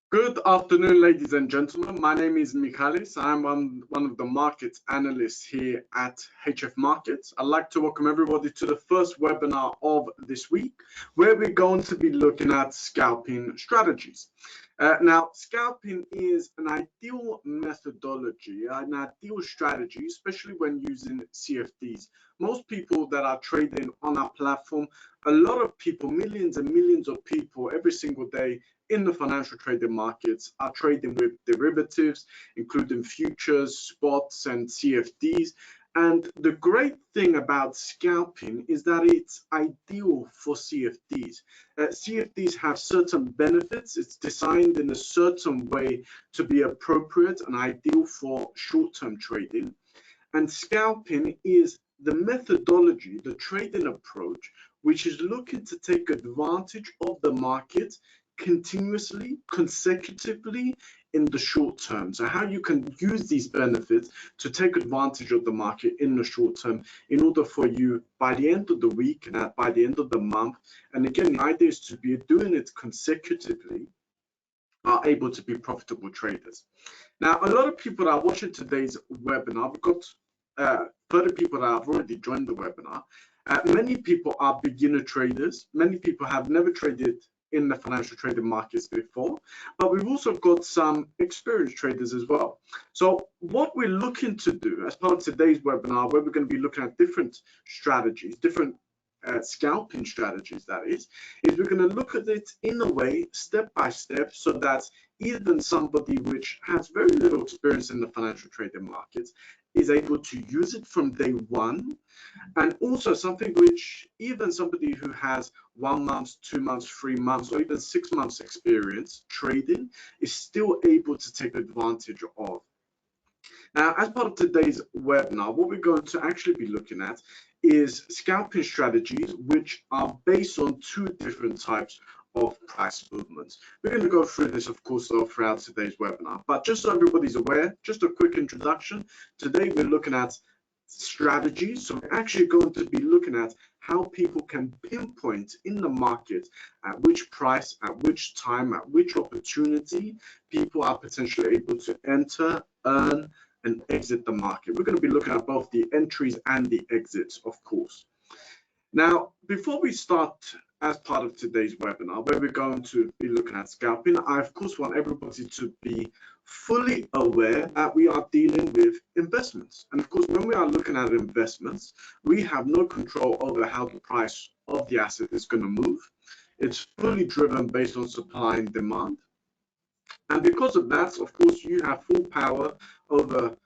Good afternoon, ladies and gentlemen. My name is Michalis. I'm one of the market analysts here at HF Markets. I'd like to welcome everybody to the first webinar of this week, where we're going to be looking at scalping strategies. Now, scalping is an ideal methodology, an ideal strategy, especially when using CFDs. Most people that are trading on our platform, a lot of people, millions and millions of people every single day in the financial trading markets are trading with derivatives, including futures, spots, and CFDs. And the great thing about scalping is that it's ideal for CFDs. CFDs have certain benefits. It's designed in a certain way to be appropriate and ideal for short-term trading. And scalping is the methodology, the trading approach, which is looking to take advantage of the market continuously, consecutively in the short term. So how you can use these benefits to take advantage of the market in the short term in order for you by the end of the week and by the end of the month. And again, the idea is to be doing it consecutively, are able to be profitable traders. Now, a lot of people that are watching today's webinar, we've got 30 people that have already joined the webinar. Many people are beginner traders. Many people have never traded in the financial trading markets before, but we've also got some experienced traders as well. So what we're looking to do as part of today's webinar, where we're going to be looking at different strategies, different scalping strategies, that is we're going to look at it in a way, step by step, so that even somebody which has very little experience in the financial trading markets is able to use it from day one, and also something which even somebody who has 1 month, 2 months, 3 months, or even 6 months experience trading is still able to take advantage of. Now, as part of today's webinar, what we're going to actually be looking at is scalping strategies which are based on two different types of price movements. We're going to go through this, of course, throughout today's webinar, but just so everybody's aware, just a quick introduction. Today, we're looking at strategies. So we're actually going to be looking at how people can pinpoint in the market at which price, at which time, at which opportunity people are potentially able to enter, earn, and exit the market. We're going to be looking at both the entries and the exits, of course. Now, before we start, as part of today's webinar, where we're going to be looking at scalping, I of course want everybody to be fully aware that we are dealing with investments. And of course, when we are looking at investments, we have no control over how the price of the asset is going to move. It's fully driven based on supply and demand. And because of that, of course, you have full power over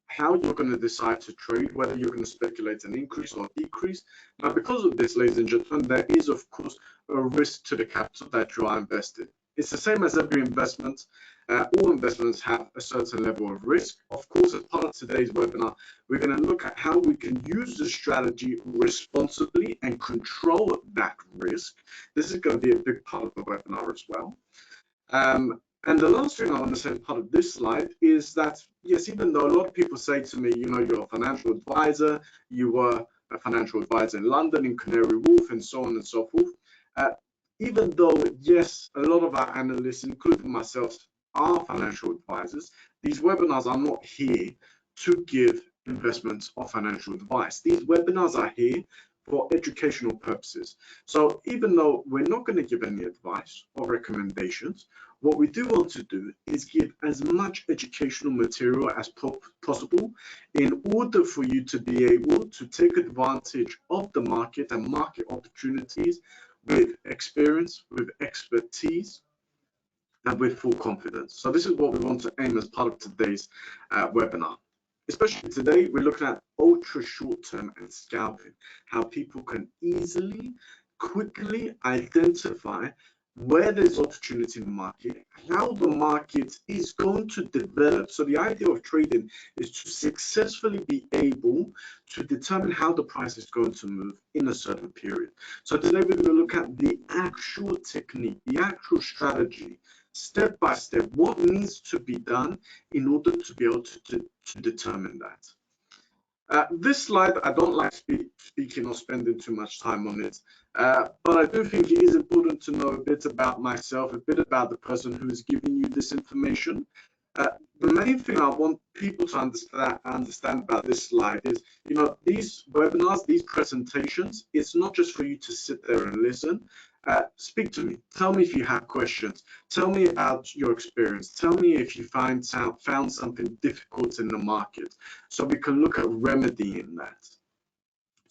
how you're going to decide to trade, whether you're going to speculate an increase or decrease. Now, because of this, ladies and gentlemen, there is, of course, a risk to the capital that you are invested. It's the same as every investment. All investments have a certain level of risk. Of course, as part of today's webinar, we're going to look at how we can use the strategy responsibly and control that risk. This is going to be a big part of the webinar as well. And the last thing I want to say as part of this slide is that, yes, even though a lot of people say to me, you know, you're a financial advisor, you were a financial advisor in London, in Canary Wharf, and so on and so forth, even though, yes, a lot of our analysts, including myself, are financial advisors, these webinars are not here to give investment or financial advice. These webinars are here for educational purposes. So even though we're not going to give any advice or recommendations, what we do want to do is give as much educational material as possible in order for you to be able to take advantage of the market and market opportunities with experience, with expertise, and with full confidence. So this is what we want to aim as part of today's webinar. Especially today, we're looking at ultra short term and scalping, how people can easily, quickly identify where there's opportunity in the market, how the market is going to develop. So the idea of trading is to successfully be able to determine how the price is going to move in a certain period. So today we're going to look at the actual technique, the actual strategy, step by step, what needs to be done in order to be able to determine that. This slide, I don't like speaking or spending too much time on it, but I do think it is important to know a bit about myself, a bit about the person who is giving you this information. The main thing I want people to understand about this slide is, these webinars, these presentations, it's not just for you to sit there and listen. Speak to me. Tell me if you have questions. Tell me about your experience. Tell me if you found something difficult in the market, so we can look at remedying that.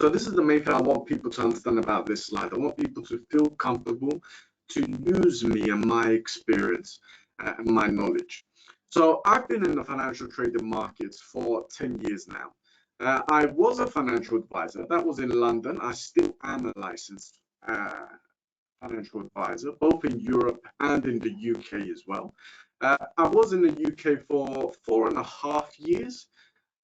So this is the main thing I want people to understand about this slide. I want people to feel comfortable to use me and my experience and my knowledge. So I've been in the financial trading markets for 10 years now. I was a financial advisor. That was in London. I still am a licensed financial advisor, both in Europe and in the UK as well. I was in the UK for 4.5 years.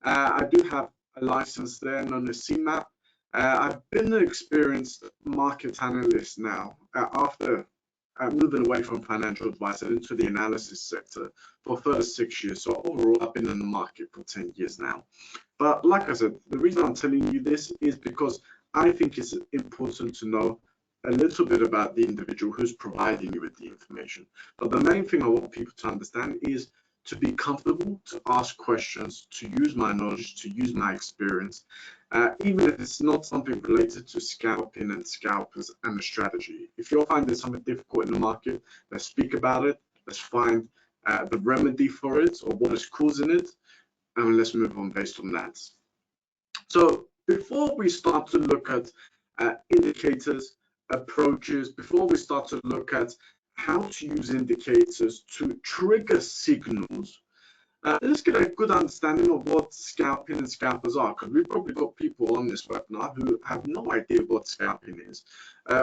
I do have a license there known as CMAP. I've been an experienced market analyst now after moving away from financial advisor into the analysis sector for a further 6 years. So overall, I've been in the market for 10 years now. But like I said, the reason I'm telling you this is because I think it's important to know a little bit about the individual who's providing you with the information. But the main thing I want people to understand is to be comfortable, to ask questions, to use my knowledge, to use my experience, even if it's not something related to scalping and scalpers and the strategy. If you're finding something difficult in the market, let's speak about it. Let's find the remedy for it or what is causing it, and let's move on based on that. So before we start to look at indicators, approaches, before we start to look at how to use indicators to trigger signals, let's get a good understanding of what scalping and scalpers are, because we've probably got people on this webinar who have no idea what scalping is,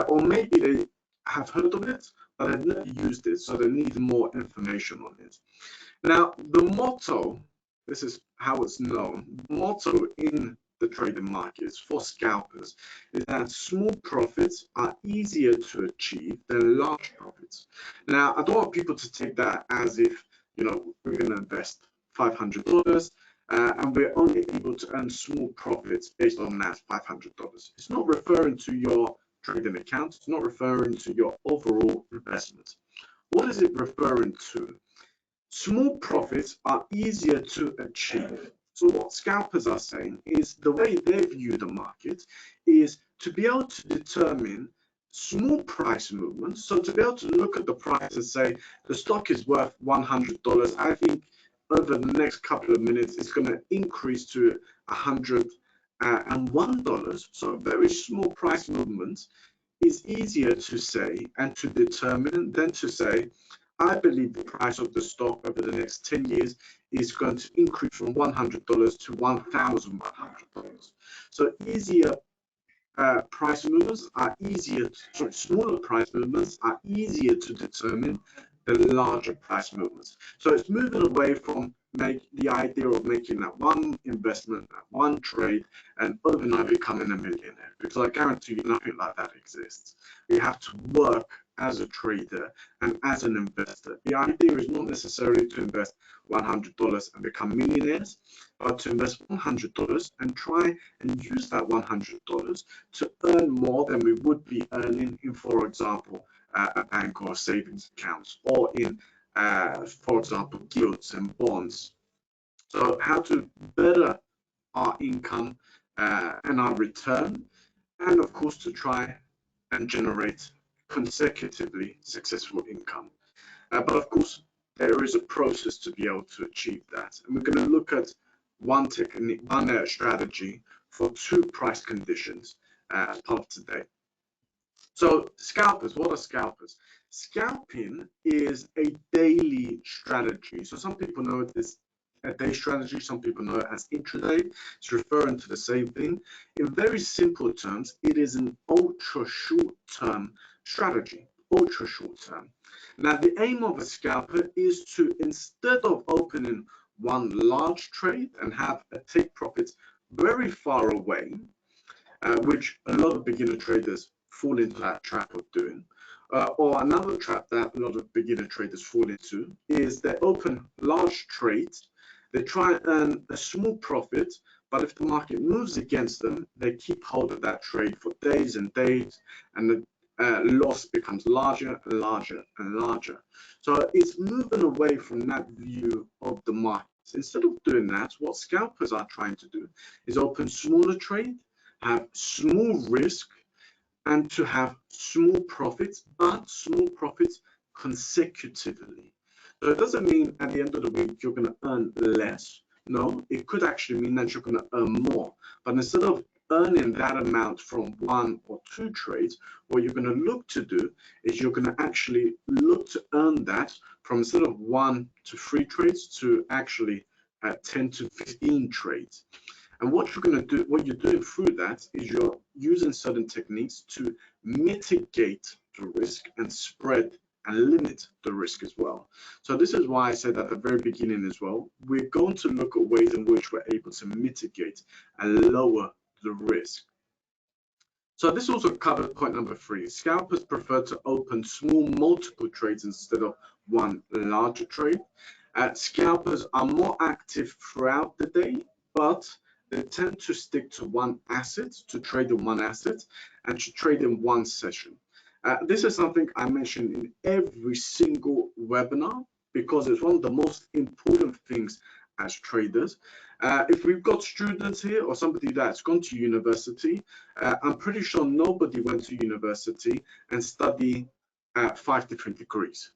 or maybe they have heard of it, but have never used it, so they need more information on it. Now, the motto, this is how it's known, the motto in the trading markets for scalpers is that small profits are easier to achieve than large profits. Now, I don't want people to take that as if, we're going to invest $500 and we're only able to earn small profits based on that $500. It's not referring to your trading account. It's not referring to your overall investment. What is it referring to? Small profits are easier to achieve. So what scalpers are saying is the way they view the market is to be able to determine small price movements. So to be able to look at the price and say the stock is worth $100. I think over the next couple of minutes it's going to increase to $101. So very small price movements is easier to say and to determine than to say, I believe the price of the stock over the next 10 years is going to increase from $100 to $1,100. So smaller price movements are easier to determine than larger price movements. So it's moving away from the idea of making that one investment, that one trade, and overnight becoming a millionaire. Because I guarantee you nothing like that exists. We have to work as a trader and as an investor. The idea is not necessarily to invest $100 and become millionaires, but to invest $100 and try and use that $100 to earn more than we would be earning in, for example, a bank or savings accounts, or in, for example, gilts and bonds. So how to better our income and our return, and of course to try and generate consecutively successful income. But of course, there is a process to be able to achieve that. And we're going to look at one technique, one strategy for two price conditions as part of today. So scalpers, what are scalpers? Scalping is a daily strategy. So some people know it as a day strategy, some people know it as intraday. It's referring to the same thing. In very simple terms, it is an ultra short-term strategy. ultra short term. Now, the aim of a scalper is to, instead of opening one large trade and have a take profits very far away, which a lot of beginner traders fall into that trap of doing. Or another trap that a lot of beginner traders fall into is they open large trades, they try and earn a small profit, but if the market moves against them, they keep hold of that trade for days and days, and the loss becomes larger and larger and larger. So it's moving away from that view of the market. Instead of doing that, what scalpers are trying to do is open smaller trades, have small risk, and to have small profits, but small profits consecutively. So it doesn't mean at the end of the week you're going to earn less. No, it could actually mean that you're going to earn more. But instead of earning that amount from 1 or 2 trades, what you're going to look to do is you're going to actually look to earn that from, instead of 1 to 3 trades, to actually 10 to 15 trades. And what you're going to do, what you're doing through that, is you're using certain techniques to mitigate the risk and spread and limit the risk as well. So this is why I said at the very beginning as well, we're going to look at ways in which we're able to mitigate and lower the risk. So this also covers point number 3. Scalpers prefer to open small multiple trades instead of one larger trade. Scalpers are more active throughout the day, but they tend to stick to one asset, to trade in one asset, and to trade in one session. This is something I mention in every single webinar because it's one of the most important things as traders. If we've got students here or somebody that's gone to university, I'm pretty sure nobody went to university and studied 5 different degrees,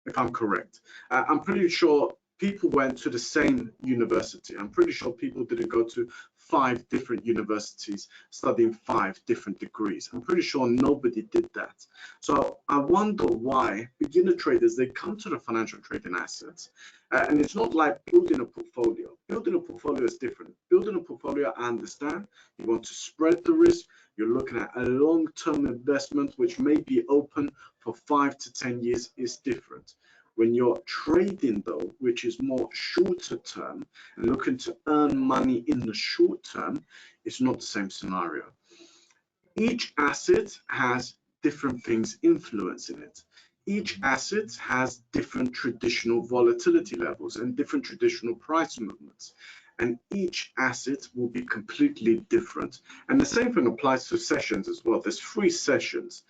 if I'm correct. I'm pretty sure people went to the same university. I'm pretty sure people didn't go to 5 different universities studying 5 different degrees. I'm pretty sure nobody did that. So I wonder why beginner traders, they come to the financial trading assets, and it's not like building a portfolio. Building a portfolio is different. Building a portfolio, I understand. You want to spread the risk. You're looking at a long-term investment, which may be open for 5 to 10 years, is different. When you're trading though, which is more shorter term and looking to earn money in the short term, it's not the same scenario. Each asset has different things influencing it. Each asset has different traditional volatility levels and different traditional price movements. And each asset will be completely different. And the same thing applies to sessions as well. There's 3 sessions.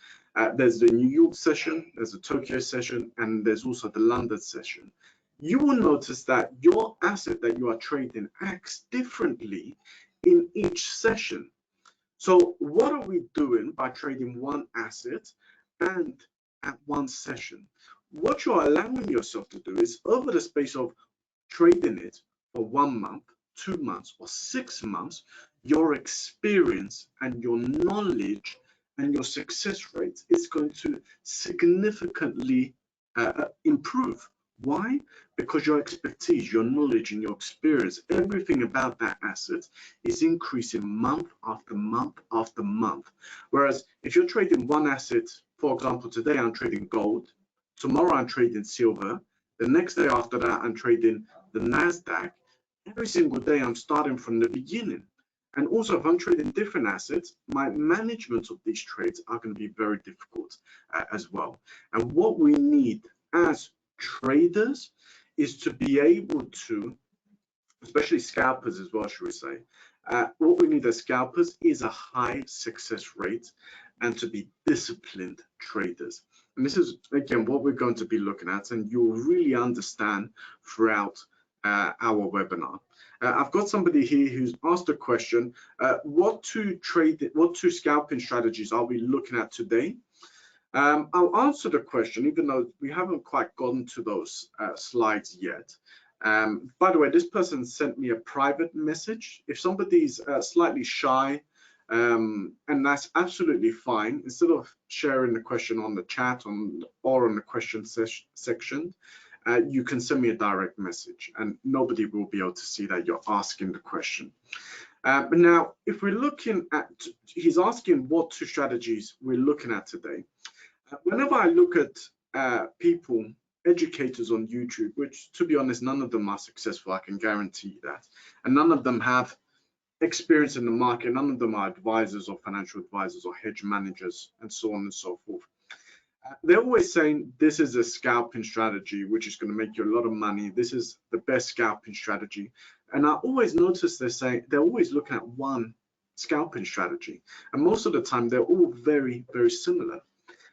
There's the New York session, there's the Tokyo session, and there's also the London session. You will notice that your asset that you are trading acts differently in each session. So what are we doing by trading one asset and at one session? What you're allowing yourself to do is, over the space of trading it for 1 month, 2 months, or 6 months, your experience and your knowledge and your success rate is going to significantly improve. Why? Because your expertise, your knowledge, and your experience, everything about that asset is increasing month after month after month. Whereas if you're trading one asset, for example, today I'm trading gold, tomorrow I'm trading silver, the next day after that I'm trading the NASDAQ, every single day I'm starting from the beginning. And also, if I'm trading different assets, my management of these trades are going to be very difficult as well. And what we need as traders is to be able to, especially scalpers as well, should we say, what we need as scalpers is a high success rate and to be disciplined traders. And this is, again, what we're going to be looking at, and you'll really understand throughout our webinar. I've got somebody here who's asked a question, what two scalping strategies are we looking at today? I'll answer the question, even though we haven't quite gotten to those slides yet. By the way, this person sent me a private message. If somebody's slightly shy, and that's absolutely fine, instead of sharing the question on the chat or on the question section, you can send me a direct message and nobody will be able to see that you're asking the question. But now, if we're looking at, he's asking what 2 strategies we're looking at today. Whenever I look at people, educators on YouTube, which to be honest, none of them are successful, I can guarantee that, and none of them have experience in the market, none of them are advisors or financial advisors or hedge managers and so on and so forth. They're always saying this is a scalping strategy which is going to make you a lot of money. This is the best scalping strategy. And I always notice they're always looking at one scalping strategy. And most of the time they're all very, very similar.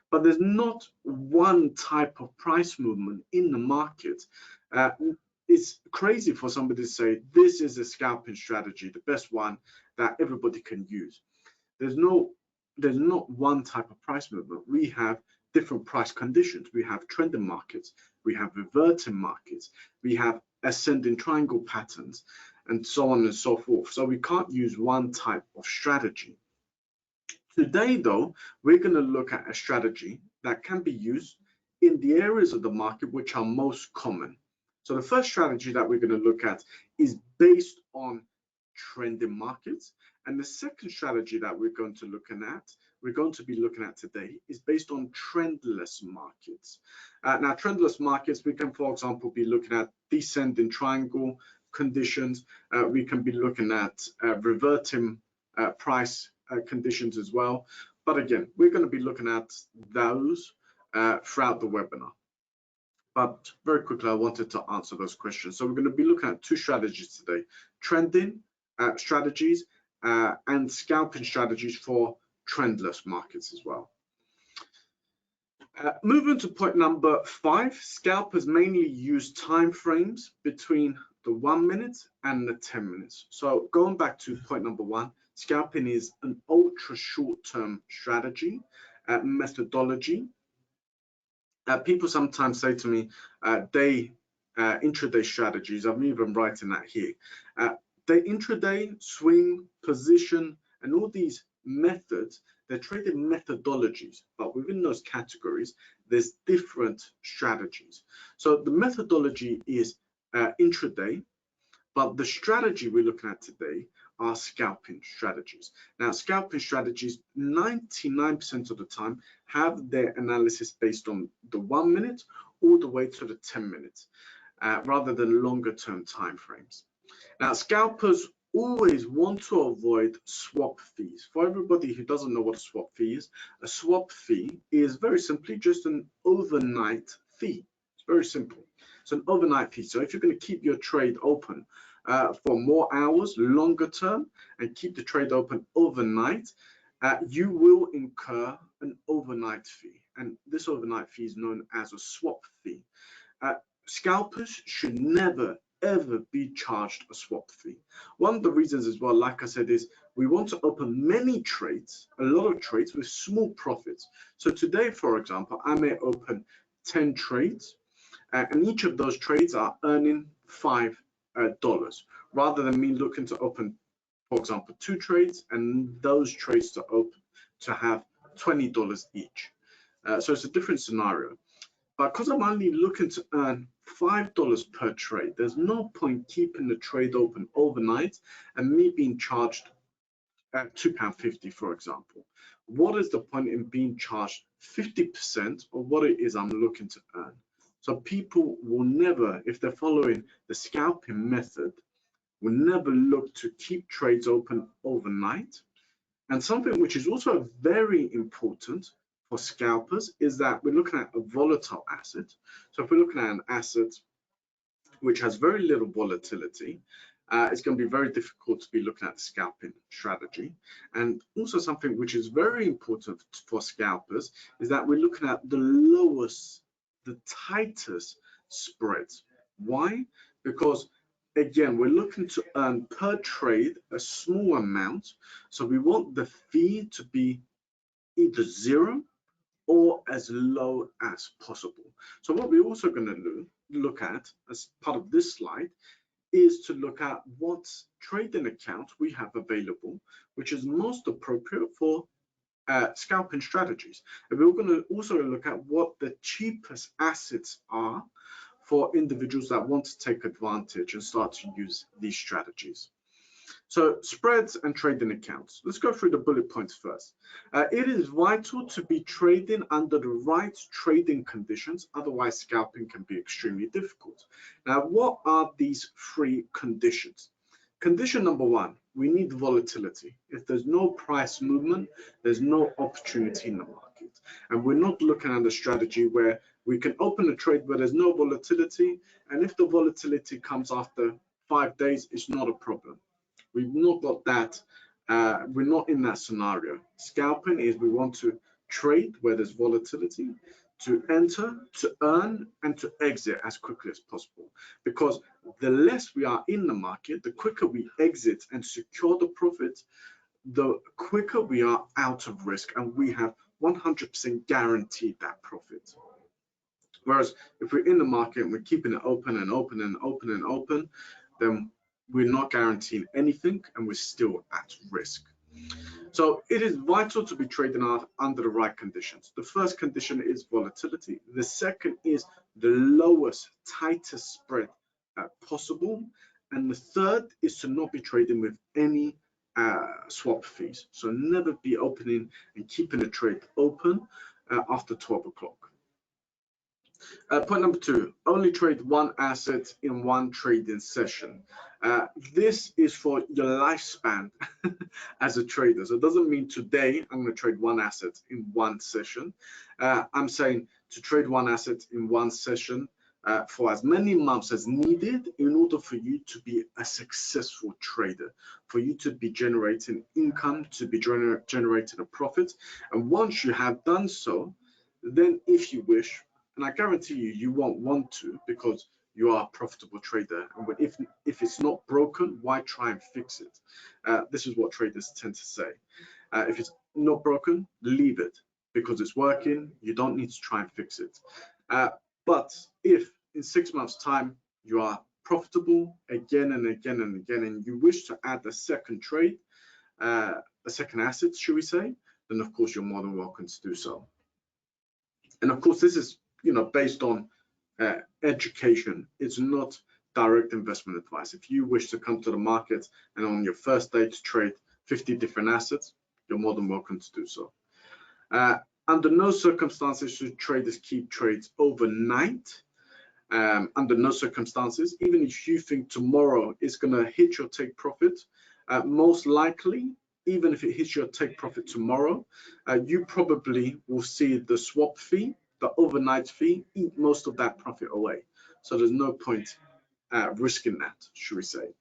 But there's not one type of price movement in the market. It's crazy for somebody to say this is a scalping strategy, the best one that everybody can use. There's not one type of price movement. We have different price conditions. We have trending markets, we have reverting markets, we have ascending triangle patterns, and so on and so forth. So we can't use one type of strategy. Today, though, we're going to look at a strategy that can be used in the areas of the market which are most common. So the first strategy that we're going to look at is based on trending markets. And the second strategy that we're going to be looking at today is based on trendless markets. Now, trendless markets, we can, for example, be looking at descending triangle conditions. We can be looking at reverting price conditions as well. But again, we're going to be looking at those throughout the webinar. But very quickly, I wanted to answer those questions. So we're going to be looking at two strategies today: trending strategies and scalping strategies for trendless markets as well. Moving to point number 5, scalpers mainly use time frames between the 1 minute and the 10 minutes. So going back to point number 1, scalping is an ultra short-term strategy methodology. People sometimes say to me, intraday strategies. I'm even writing that here. The intraday, swing, position, and all these methods, they're trading methodologies, but within those categories, there's different strategies. So the methodology is intraday, but the strategy we're looking at today are scalping strategies. Now, scalping strategies, 99% of the time, have their analysis based on the 1 minute all the way to the 10 minutes, rather than longer term time frames. Now, scalpers always want to avoid swap fees. For everybody who doesn't know what a swap fee is, a swap fee is very simply just an overnight fee. It's very simple. It's an overnight fee. So if you're going to keep your trade open for more hours, longer term, and keep the trade open overnight, you will incur an overnight fee. And this overnight fee is known as a swap fee. Scalpers should never, ever be charged a swap fee. One of the reasons as well, like I said, is we want to open many trades, a lot of trades with small profits. So today, for example, I may open 10 trades, and each of those trades are earning $5, rather than me looking to open, for example, 2 trades and those trades to have $20 each. So it's a different scenario. But because I'm only looking to earn $5 per trade, there's no point keeping the trade open overnight and me being charged £2.50, for example. What is the point in being charged 50% of what it is I'm looking to earn? So people will never, if they're following the scalping method, will never look to keep trades open overnight. And something which is also very important for scalpers is that we're looking at a volatile asset. So if we're looking at an asset which has very little volatility, it's going to be very difficult to be looking at the scalping strategy. And also something which is very important for scalpers is that we're looking at the lowest, the tightest spreads. Why? Because again, we're looking to earn per trade a small amount. So we want the fee to be either 0 or as low as possible. So what we're also going to look at as part of this slide is to look at what trading account we have available, which is most appropriate for scalping strategies. And we're going to also look at what the cheapest assets are for individuals that want to take advantage and start to use these strategies. So spreads and trading accounts. Let's go through the bullet points first. It is vital to be trading under the right trading conditions, otherwise scalping can be extremely difficult. Now, what are these three conditions? Condition number one, we need volatility. If there's no price movement, there's no opportunity in the market. And we're not looking at a strategy where we can open a trade where there's no volatility, and if the volatility comes after 5 days, it's not a problem. We've not got that. We're not in that scenario. Scalping is we want to trade where there's volatility, to enter, to earn, and to exit as quickly as possible. Because the less we are in the market, the quicker we exit and secure the profit, the quicker we are out of risk, and we have 100% guaranteed that profit. Whereas if we're in the market and we're keeping it open and open and open and open, then we're not guaranteeing anything and we're still at risk. So it is vital to be trading under the right conditions. The first condition is volatility. The second is the lowest, tightest spread possible. And the third is to not be trading with any swap fees. So never be opening and keeping a trade open after 12 o'clock. Point number two, only trade one asset in one trading session. This is for your lifespan as a trader. So it doesn't mean today I'm going to trade one asset in one session. I'm saying to trade one asset in one session for as many months as needed in order for you to be a successful trader, for you to be generating income, to be generating a profit. And once you have done so, then if you wish, and I guarantee you, you won't want to because you are a profitable trader. And if it's not broken, why try and fix it? This is what traders tend to say. If it's not broken, leave it because it's working. You don't need to try and fix it. But if in 6 months' time you are profitable again and again and again, and you wish to add a second trade, a second asset, should we say, then of course you're more than welcome to do so. And of course, this is based on education. It's not direct investment advice. If you wish to come to the market and on your first day to trade 50 different assets, you're more than welcome to do so. Under no circumstances should traders keep trades overnight. Under no circumstances, even if you think tomorrow is going to hit your take profit, most likely, even if it hits your take profit tomorrow, you probably will see the swap fee, the overnight fee, eat most of that profit away. So there's no point risking that, should we say.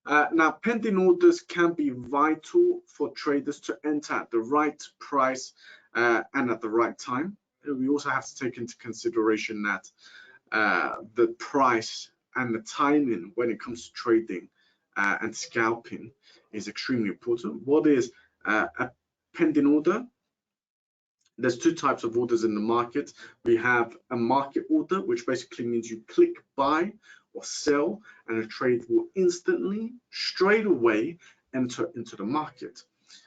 Now, pending orders can be vital for traders to enter at the right price and at the right time. We also have to take into consideration that the price and the timing when it comes to trading and scalping is extremely important. What is a pending order? There's two types of orders in the market. We have a market order, which basically means you click buy or sell, and a trade will instantly, straight away, enter into the market.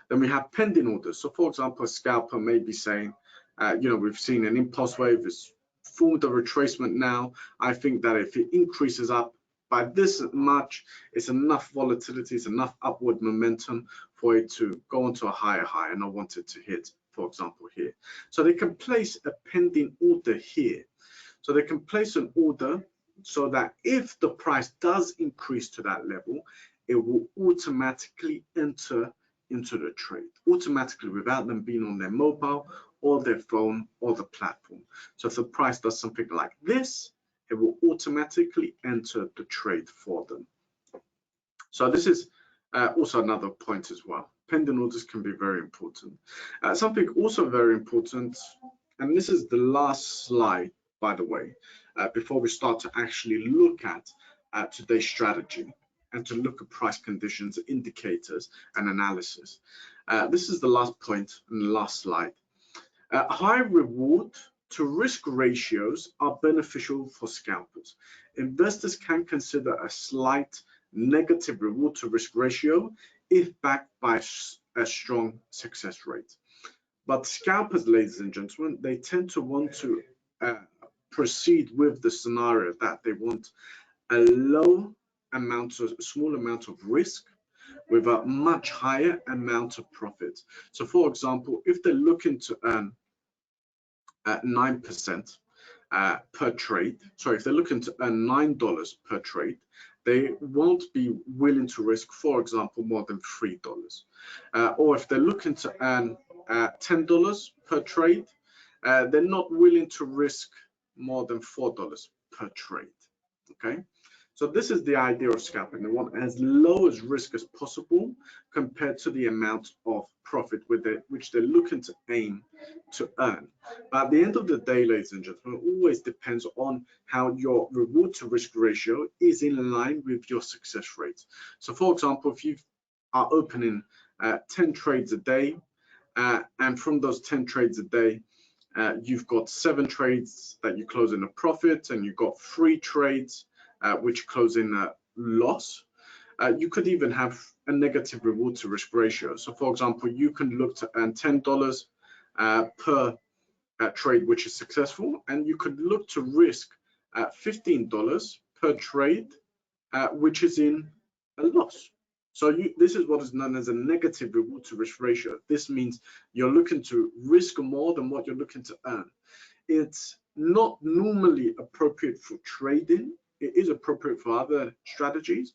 Then we have pending orders. So, for example, a scalper may be saying, we've seen an impulse wave, it's formed a retracement now. I think that if it increases up by this much, it's enough volatility, it's enough upward momentum for it to go onto a higher high, and I want it to hit, for example, here. So they can place a pending order here. So they can place an order so that if the price does increase to that level, it will automatically enter into the trade, automatically, without them being on their mobile or their phone or the platform. So if the price does something like this, it will automatically enter the trade for them. So this is also another point as well. Pending orders can be very important. Something also very important, and this is the last slide, by the way, before we start to actually look at today's strategy and to look at price conditions, indicators, and analysis. This is the last point and the last slide. High reward to risk ratios are beneficial for scalpers. Investors can consider a slight negative reward to risk ratio if backed by a strong success rate. But scalpers, ladies and gentlemen, they tend to want to proceed with the scenario that they want a small amount of risk, with a much higher amount of profit. So for example, if they're looking to earn 9% per trade, sorry, if they're looking to earn $9 per trade, they won't be willing to risk, for example, more than $3. Or if they're looking to earn $10 per trade, they're not willing to risk more than $4 per trade. Okay, so this is the idea of scalping. They want as low as risk as possible compared to the amount of profit which they're looking to aim to earn. But at the end of the day, ladies and gentlemen, it always depends on how your reward to risk ratio is in line with your success rate. So for example, if you are opening 10 trades a day, and from those 10 trades a day, you've got 7 trades that you close in a profit, and you've got 3 trades which close in a loss. You could even have a negative reward to risk ratio. So for example, you can look to earn $10 per trade which is successful, and you could look to risk $15 per trade which is in a loss. So this is what is known as a negative reward to risk ratio. This means you're looking to risk more than what you're looking to earn. It's not normally appropriate for trading. It is appropriate for other strategies,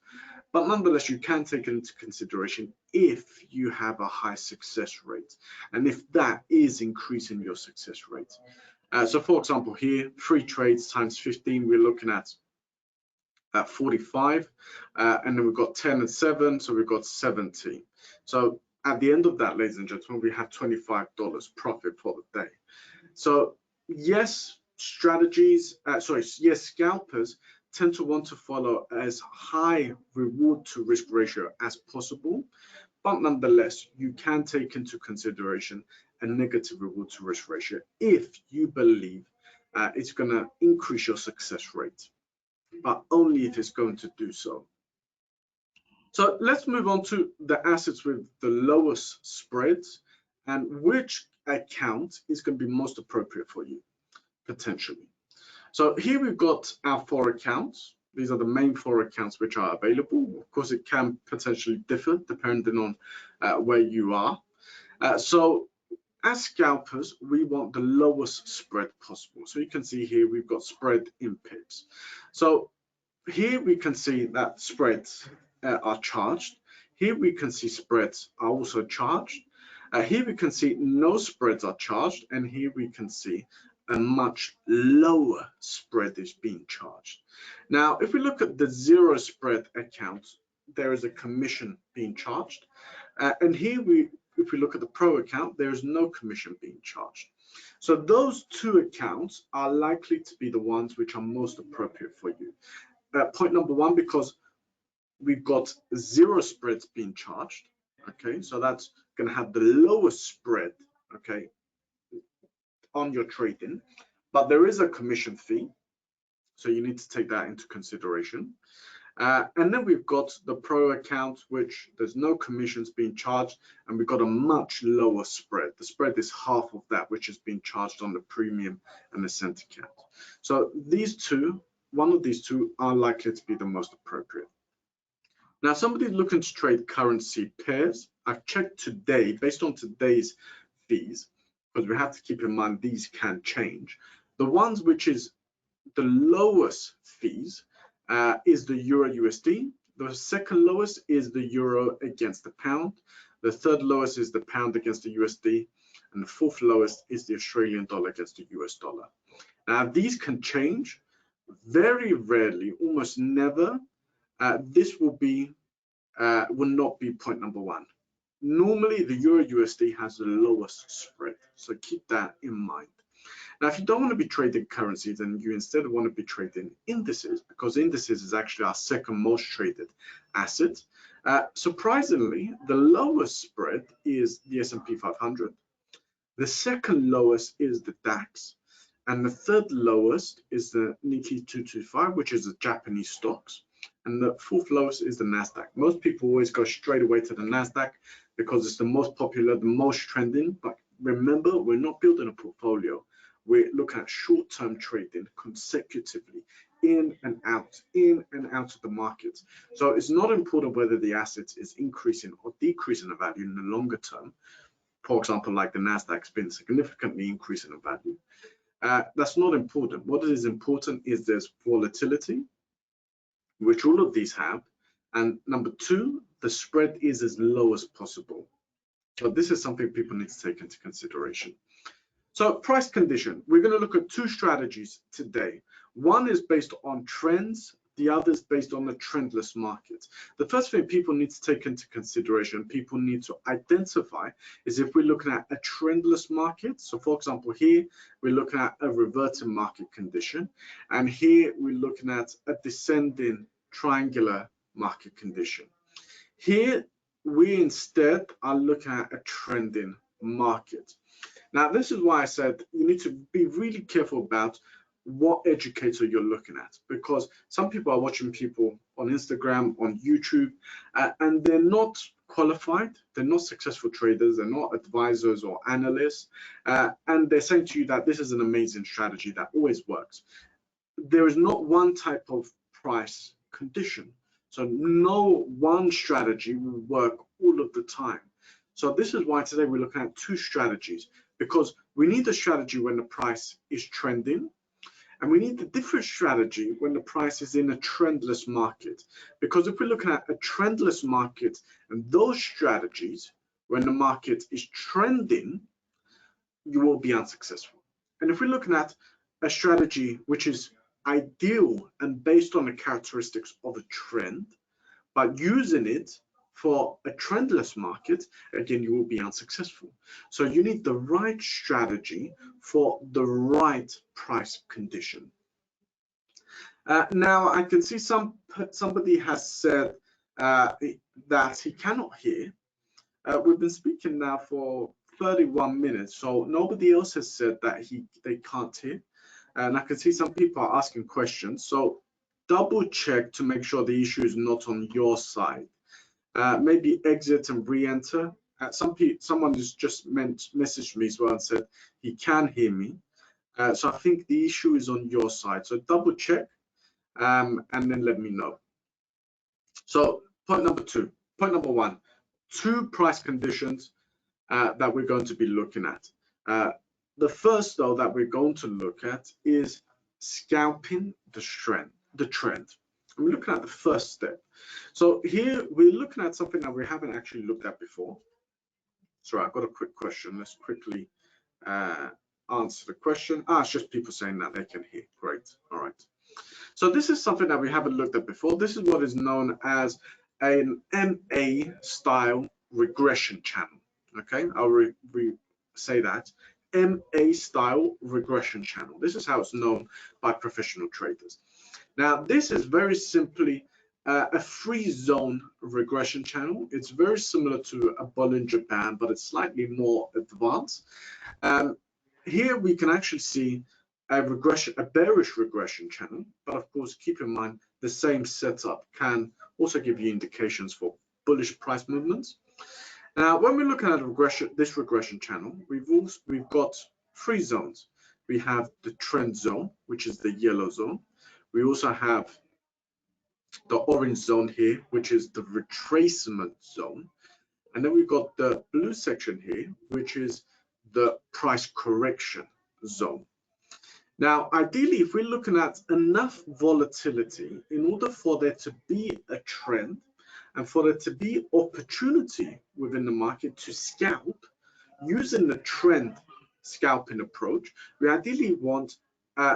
but nonetheless, you can take it into consideration if you have a high success rate, and if that is increasing your success rate. So for example, here, 3 trades times 15, we're looking at 45, and then we've got 10 and 7, so we've got 17. So at the end of that, ladies and gentlemen, we have $25 profit for the day. So yes, yes, scalpers tend to want to follow as high reward to risk ratio as possible, but nonetheless, you can take into consideration a negative reward to risk ratio if you believe it's going to increase your success rate, but only if it's going to do so. So let's move on to the assets with the lowest spreads and which account is going to be most appropriate for you, potentially. So here we've got our 4 accounts. These are the main 4 accounts which are available. Of course, it can potentially differ depending on where you are. So as scalpers, we want the lowest spread possible. So you can see here we've got spread in pips. So here we can see that spreads are charged. Here we can see spreads are also charged. Here we can see no spreads are charged, and here we can see a much lower spread is being charged. Now, if we look at the 0 spread account, there is a commission being charged, and here if we look at the pro account, there is no commission being charged. So those 2 accounts are likely to be the ones which are most appropriate for you. Point number 1, because we've got 0 spreads being charged. Okay, so that's going to have the lowest spread, okay, on your trading, but there is a commission fee, so you need to take that into consideration. And then we've got the pro account, which there's no commissions being charged, and we've got a much lower spread. The spread is half of that which is being charged on the premium and the cent account. So these 2, one of these 2 are likely to be the most appropriate. Now, somebody looking to trade currency pairs, I've checked today, based on today's fees, because we have to keep in mind these can change. The ones which is the lowest fees is the Euro USD. The second lowest is the Euro against the pound. The third lowest is the pound against the USD. And the 4th lowest is the Australian dollar against the US dollar. Now, these can change very rarely, almost never. This will not be point number 1. Normally, the Euro USD has the lowest spread, so keep that in mind. Now, if you don't want to be trading currencies and you instead want to be trading indices, because indices is actually our second most traded asset, surprisingly, the lowest spread is the S&P 500. The second lowest is the DAX, and the third lowest is the Nikkei 225, which is the Japanese stocks. And the 4th lowest is the NASDAQ. Most people always go straight away to the NASDAQ because it's the most popular, the most trending. But remember, we're not building a portfolio. we're looking at short-term trading consecutively in and out of the market. So it's not important whether the asset is increasing or decreasing in value in the longer term. For example, like the Nasdaq's been significantly increasing in value. That's not important. What is important is there's volatility, which all of these have, and number two, the spread is as low as possible. So this is something people need to take into consideration. So price condition, we're going to look at two strategies today. One is based on trends, the other is based on the trendless market. The first thing people need to take into consideration, people need to identify, is if we're looking at a trendless market. So for example, here we're looking at a reverting market condition, and here we're looking at a descending triangular market condition. Here we instead are looking at a trending market. Now, this is why I said you need to be really careful about what educator you're looking at, because some people are watching people on Instagram, on YouTube, and they're not qualified, they're not successful traders, they're not advisors or analysts, and they're saying to you that this is an amazing strategy that always works. There is not one type of price condition. So no one strategy will work all of the time. So this is why today we're looking at two strategies, because we need a strategy when the price is trending, and we need a different strategy when the price is in a trendless market. Because if we're looking at a trendless market and those strategies, when the market is trending, you will be unsuccessful. And if we're looking at a strategy which is ideal and based on the characteristics of a trend, but using it for a trendless market, again, you will be unsuccessful. So you need the right strategy for the price condition. Now, I can see somebody has said that he cannot hear. We've been speaking now for 31 minutes, so nobody else has said that they can't hear. And I can see some people are asking questions, so double check to make sure the issue is not on your side. Maybe exit and re-enter. Someone has just messaged me as well and said he can hear me. So I think the issue is on your side. So double check and then let me know. So point number one, two price conditions that we're going to be looking at. The first, though, that we're going to look at is scalping the trend. And we're looking at the first step. So here we're looking at something that we haven't actually looked at before. Sorry, I've got a quick question. Let's quickly answer the question. It's just people saying that they can hear. Great. All right. So this is something that we haven't looked at before. This is what is known as an MA style regression channel. Okay, I'll say that. MA style regression channel. This is how it's known by professional traders. Now, this is very simply a free zone regression channel. It's very similar to a Bollinger Band, but it's slightly more advanced. Here we can actually see a bearish regression channel, but of course, keep in mind the same setup can also give you indications for bullish price movements. Now, when we're looking at this regression channel, we've got three zones. We have the trend zone, which is the yellow zone. We also have the orange zone here, which is the retracement zone. And then we've got the blue section here, which is the price correction zone. Now, ideally, if we're looking at enough volatility in order for there to be a trend and for there to be opportunity within the market to scalp, using the trend scalping approach, we ideally want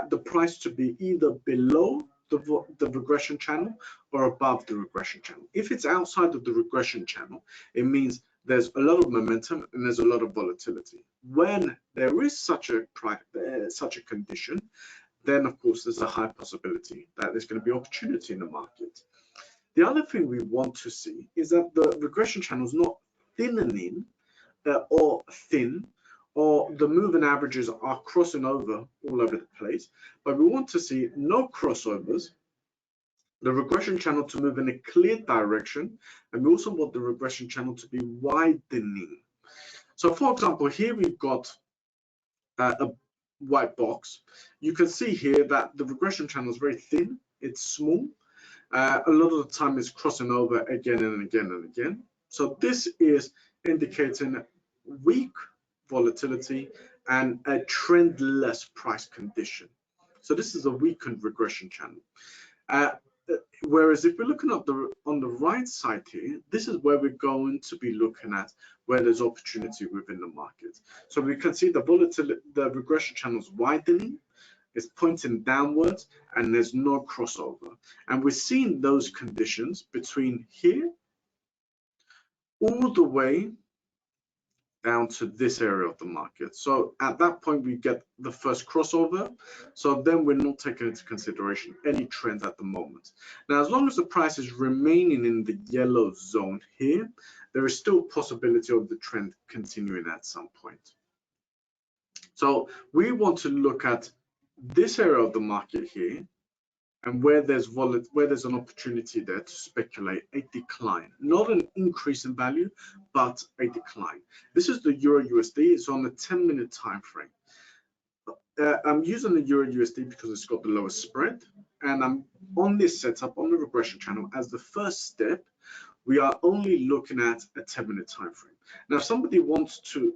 the price to be either below the regression channel or above the regression channel. If it's outside of the regression channel, it means there's a lot of momentum and there's a lot of volatility. When there is such a condition, then of course there's a high possibility that there's going to be opportunity in the market. The other thing we want to see is that the regression channel is not thinning or thin, or the moving averages are crossing over all over the place, but we want to see no crossovers, the regression channel to move in a clear direction, and we also want the regression channel to be widening. So for example, here we've got a white box, you can see here that the regression channel is very thin, it's small. A lot of the time it's crossing over again and again and again. So this is indicating weak volatility and a trendless price condition. So this is a weakened regression channel. Whereas if we're looking at on the right side here, this is where we're going to be looking at where there's opportunity within the market. So we can see the volatility, the regression channel is widening, it's pointing downwards, and there's no crossover. And we're seeing those conditions between here all the way down to this area of the market. So at that point, we get the first crossover. So then we're not taking into consideration any trend at the moment. Now, as long as the price is remaining in the yellow zone here, there is still possibility of the trend continuing at some point. So we want to look at this area of the market here, and where there's an opportunity there to speculate a decline, not an increase in value, but a decline. This is the Euro USD. It's on the 10-minute time frame. I'm using the Euro USD because it's got the lowest spread, and I'm on this setup on the regression channel. As the first step, we are only looking at a 10-minute time frame. Now, if somebody wants to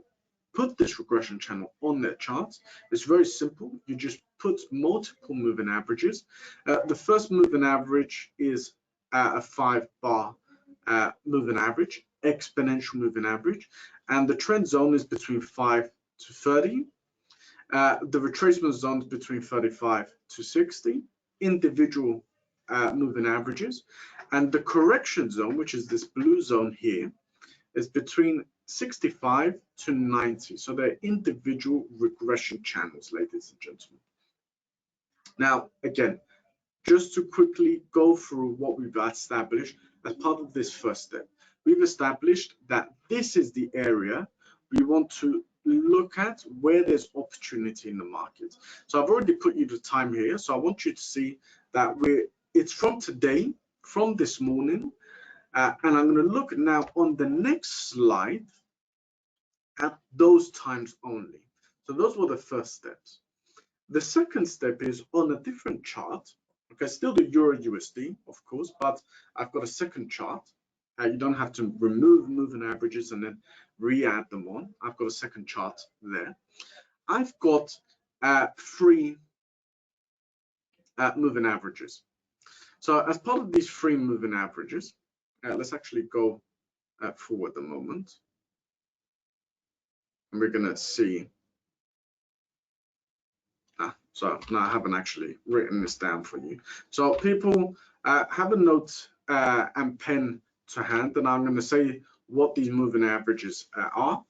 put this regression channel on their charts, it's very simple. You just put multiple moving averages. The first moving average is a 5-bar moving average, exponential moving average, and the trend zone is between 5 to 30. The retracement zone is between 35 to 60. Individual moving averages, and the correction zone, which is this blue zone here, is between 65 to 90. So they're individual regression channels, ladies and gentlemen. Now, again, just to quickly go through what we've established as part of this first step, we've established that this is the area we want to look at where there's opportunity in the market. So I've already put you the time here. So I want you to see that it's from today, from this morning, and I'm going to look now on the next slide at those times only. So those were the first steps. The second step is on a different chart. Okay, still the Euro USD, of course, but I've got a second chart. You don't have to remove moving averages and then re-add them on. I've got a second chart there. I've got 3 moving averages. So as part of these 3 moving averages, let's actually go forward a moment. And we're going to see. So now I haven't actually written this down for you. So people have a note and pen to hand, and I'm going to say what these moving averages are.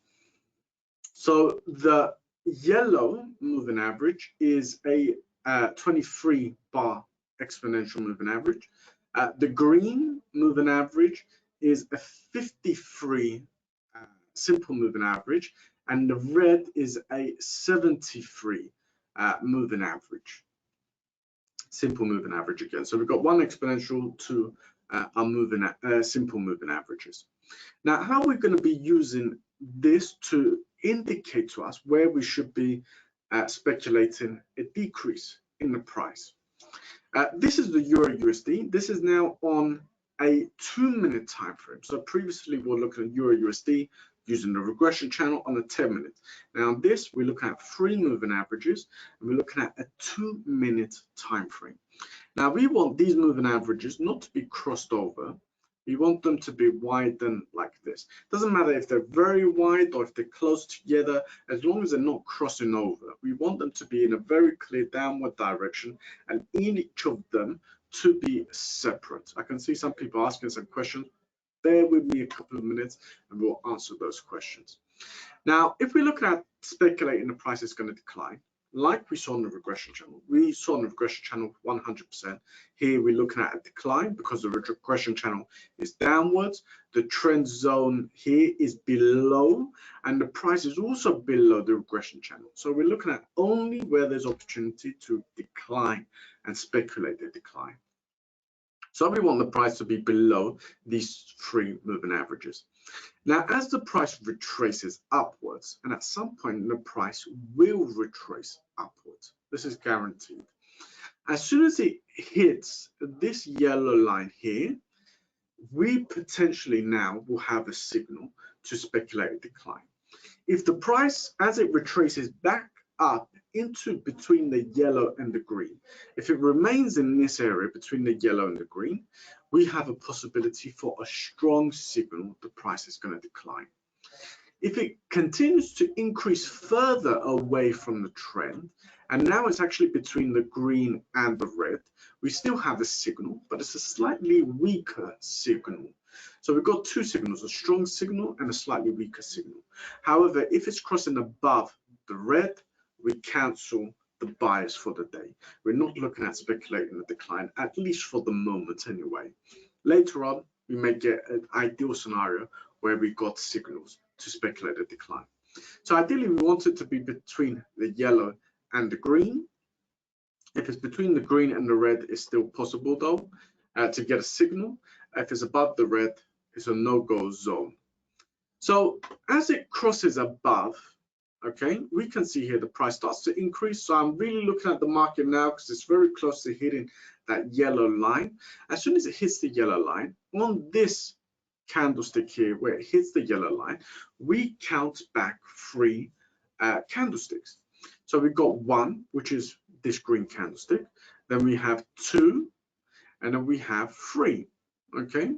So the yellow moving average is a 23-bar exponential moving average. The green moving average is a 53 simple moving average, and the red is a 73 moving average, simple moving average again. So we've got 1 exponential, 2 are simple moving averages. Now, how are we going to be using this to indicate to us where we should be speculating a decrease in the price? This is the Euro USD. This is now on a 2-minute time frame. So previously we were looking at Euro USD using the regression channel on a 10-minute. Now this, we're looking at 3 moving averages, and we're looking at a 2-minute time frame. Now we want these moving averages not to be crossed over. We want them to be widened like this. Doesn't matter if they're very wide or if they're close together, as long as they're not crossing over. We want them to be in a very clear downward direction, and in each of them to be separate. I can see some people asking some questions. Bear with me a couple of minutes and we'll answer those questions. Now, if we look at speculating the price is going to decline, like we saw in the regression channel, we saw in the regression channel 100%. Here we're looking at a decline because the regression channel is downwards. The trend zone here is below, and the price is also below the regression channel. So we're looking at only where there's opportunity to decline and speculate the decline. So we want the price to be below these 3 moving averages. Now, as the price retraces upwards, and at some point the price will retrace upwards, this is guaranteed. As soon as it hits this yellow line here, we potentially now will have a signal to speculate a decline. If the price, as it retraces back up into between the yellow and the green, if it remains in this area between the yellow and the green, we have a possibility for a strong signal the price is going to decline. If it continues to increase further away from the trend, and now it's actually between the green and the red, we still have a signal, but it's a slightly weaker signal. So we've got two signals, a strong signal and a slightly weaker signal. However, if it's crossing above the red, we cancel the bias for the day. We're not looking at speculating a decline, at least for the moment anyway. Later on, we may get an ideal scenario where we got signals to speculate a decline. So ideally, we want it to be between the yellow and the green. If it's between the green and the red, it's still possible though to get a signal. If it's above the red, it's a no-go zone. So as it crosses above, okay, we can see here the price starts to increase. So I'm really looking at the market now because it's very close to hitting that yellow line. As soon as it hits the yellow line, on this candlestick here where it hits the yellow line, we count back 3 candlesticks. So we've got 1, which is this green candlestick, then we have 2, and then we have 3. Okay,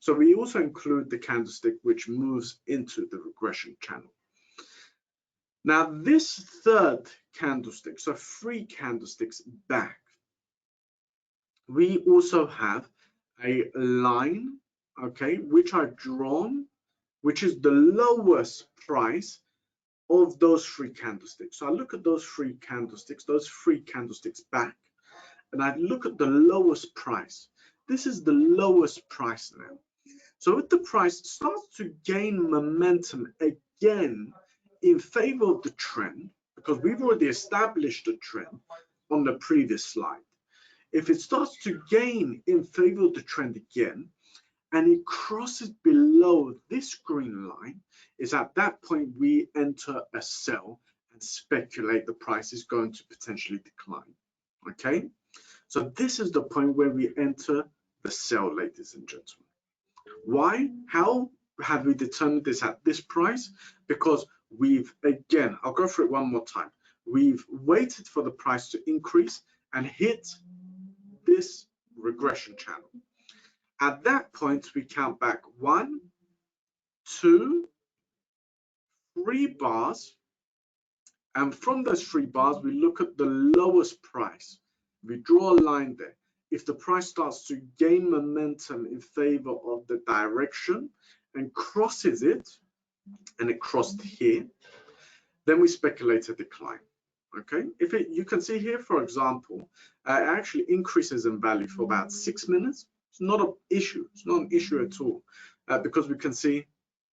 so we also include the candlestick which moves into the regression channel. Now this third candlestick, so 3 candlesticks back, we also have a line, okay, which I've drawn, which is the lowest price of those 3 candlesticks. So I look at those 3 candlesticks back, and I look at the lowest price. This is the lowest price now. So if the price starts to gain momentum again in favor of the trend, because we've already established a trend on the previous slide, if it starts to gain in favor of the trend again, and it crosses below this green line, is at that point we enter a sell and speculate the price is going to potentially decline. Okay, so this is the point where we enter the sell, ladies and gentlemen. Why? How have we determined this at this price? Because we've, again, I'll go through it one more time. We've waited for the price to increase and hit this regression channel. At that point, we count back 1, 2, 3 bars, and from those 3 bars, we look at the lowest price. We draw a line there. If the price starts to gain momentum in favor of the direction and crosses it, and it crossed here, then we speculate a decline. Okay, if it, you can see here, for example, it actually increases in value for about 6 minutes. It's not an issue. It's not an issue at all because we can see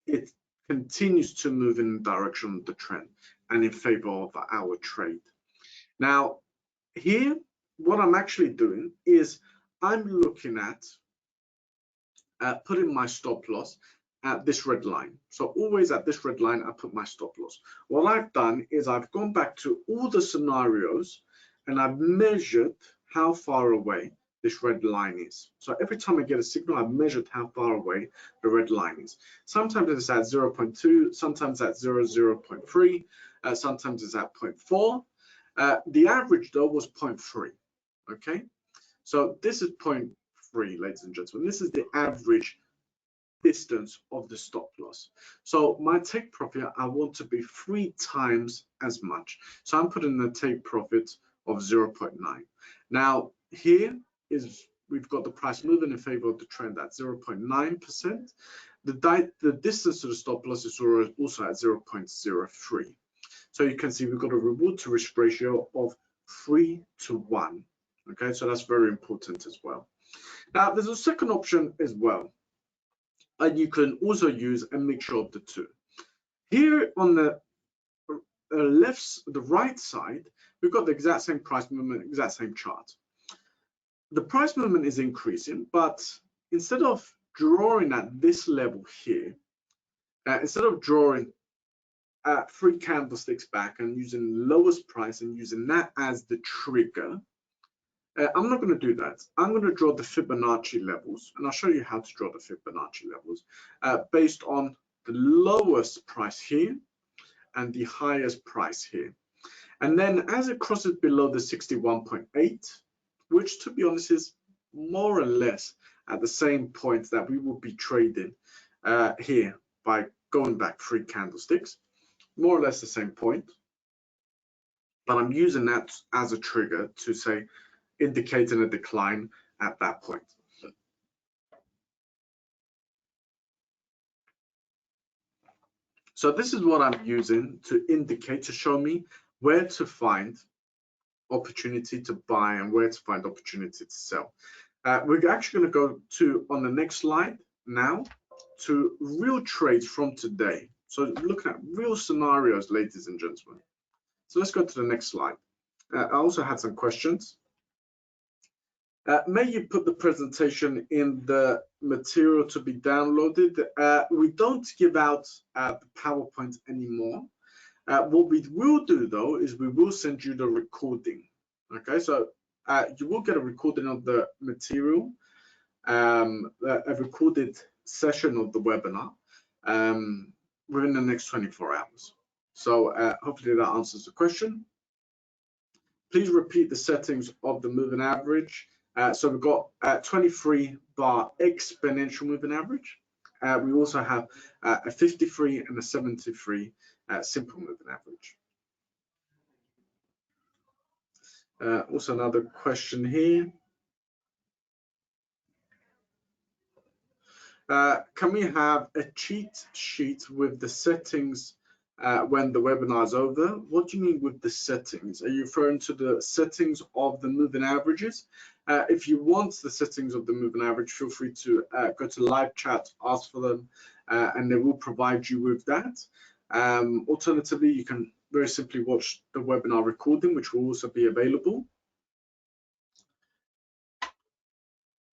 it continues to move in the direction of the trend and in favor of our trade. Now, here, what I'm actually doing is I'm looking at putting my stop loss at this red line. So always at this red line, I put my stop loss. What I've done is I've gone back to all the scenarios and I've measured how far away this red line is. So every time I get a signal, I've measured how far away the red line is. Sometimes it's at 0.2, sometimes at 0.3, sometimes it's at 0.4. The average though was 0.3. Okay, so this is 0.3, ladies and gentlemen. This is the average distance of the stop loss. So my take profit, I want to be 3 times as much. So I'm putting the take profit of 0.9. Now here is we've got the price moving in favor of the trend at 0.9%. The distance to the stop loss is also at 0.03. So you can see we've got a reward to risk ratio of 3 to 1. Okay, so that's very important as well. Now there's a second option as well, and you can also use a mixture of the two. Here on the the right side, we've got the exact same price movement, exact same chart. The price movement is increasing, but instead of drawing at this level here, instead of drawing 3 candlesticks back and using lowest price and using that as the trigger, I'm not going to do that. I'm going to draw the Fibonacci levels, and I'll show you how to draw the Fibonacci levels based on the lowest price here and the highest price here. And then as it crosses below the 61.8, which to be honest is more or less at the same point that we will be trading here by going back 3 candlesticks, more or less the same point. But I'm using that as a trigger to say, indicating a decline at that point. So this is what I'm using to indicate, to show me where to find opportunity to buy and where to find opportunity to sell. We're actually going to go to, on the next slide now, to real trades from today. So looking at real scenarios, ladies and gentlemen. So let's go to the next slide. I also had some questions. May you put the presentation in the material to be downloaded? We don't give out the PowerPoint anymore. What we will do though is we will send you the recording. Okay, so you will get a recording of the material, a recorded session of the webinar within the next 24 hours. So hopefully that answers the question. Please repeat the settings of the moving average. So we've got 23 bar exponential moving average. We also have a 53 and a 73 simple moving average. Also another question here. Can we have a cheat sheet with the settings when the webinar is over? What do you mean with the settings? Are you referring to the settings of the moving averages? If you want the settings of the moving average, feel free to go to live chat, ask for them, and they will provide you with that. Alternatively, you can very simply watch the webinar recording, which will also be available.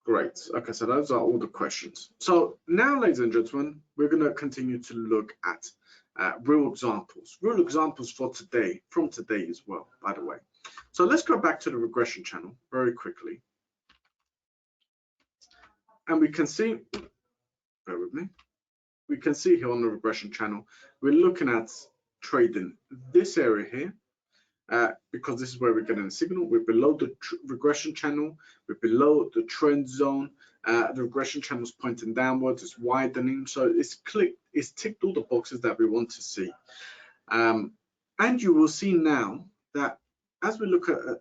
Great. Okay, so those are all the questions. So now, ladies and gentlemen, we're going to continue to look at real examples for today, from today as well, by the way. So let's go back to the regression channel very quickly. And we can see, bear with me, we can see here on the regression channel, we're looking at trading this area here, because this is where we're getting a signal. We're below the regression channel, we're below the trend zone. The regression channel is pointing downwards, it's widening, so it's ticked all the boxes that we want to see. And you will see now that as we look at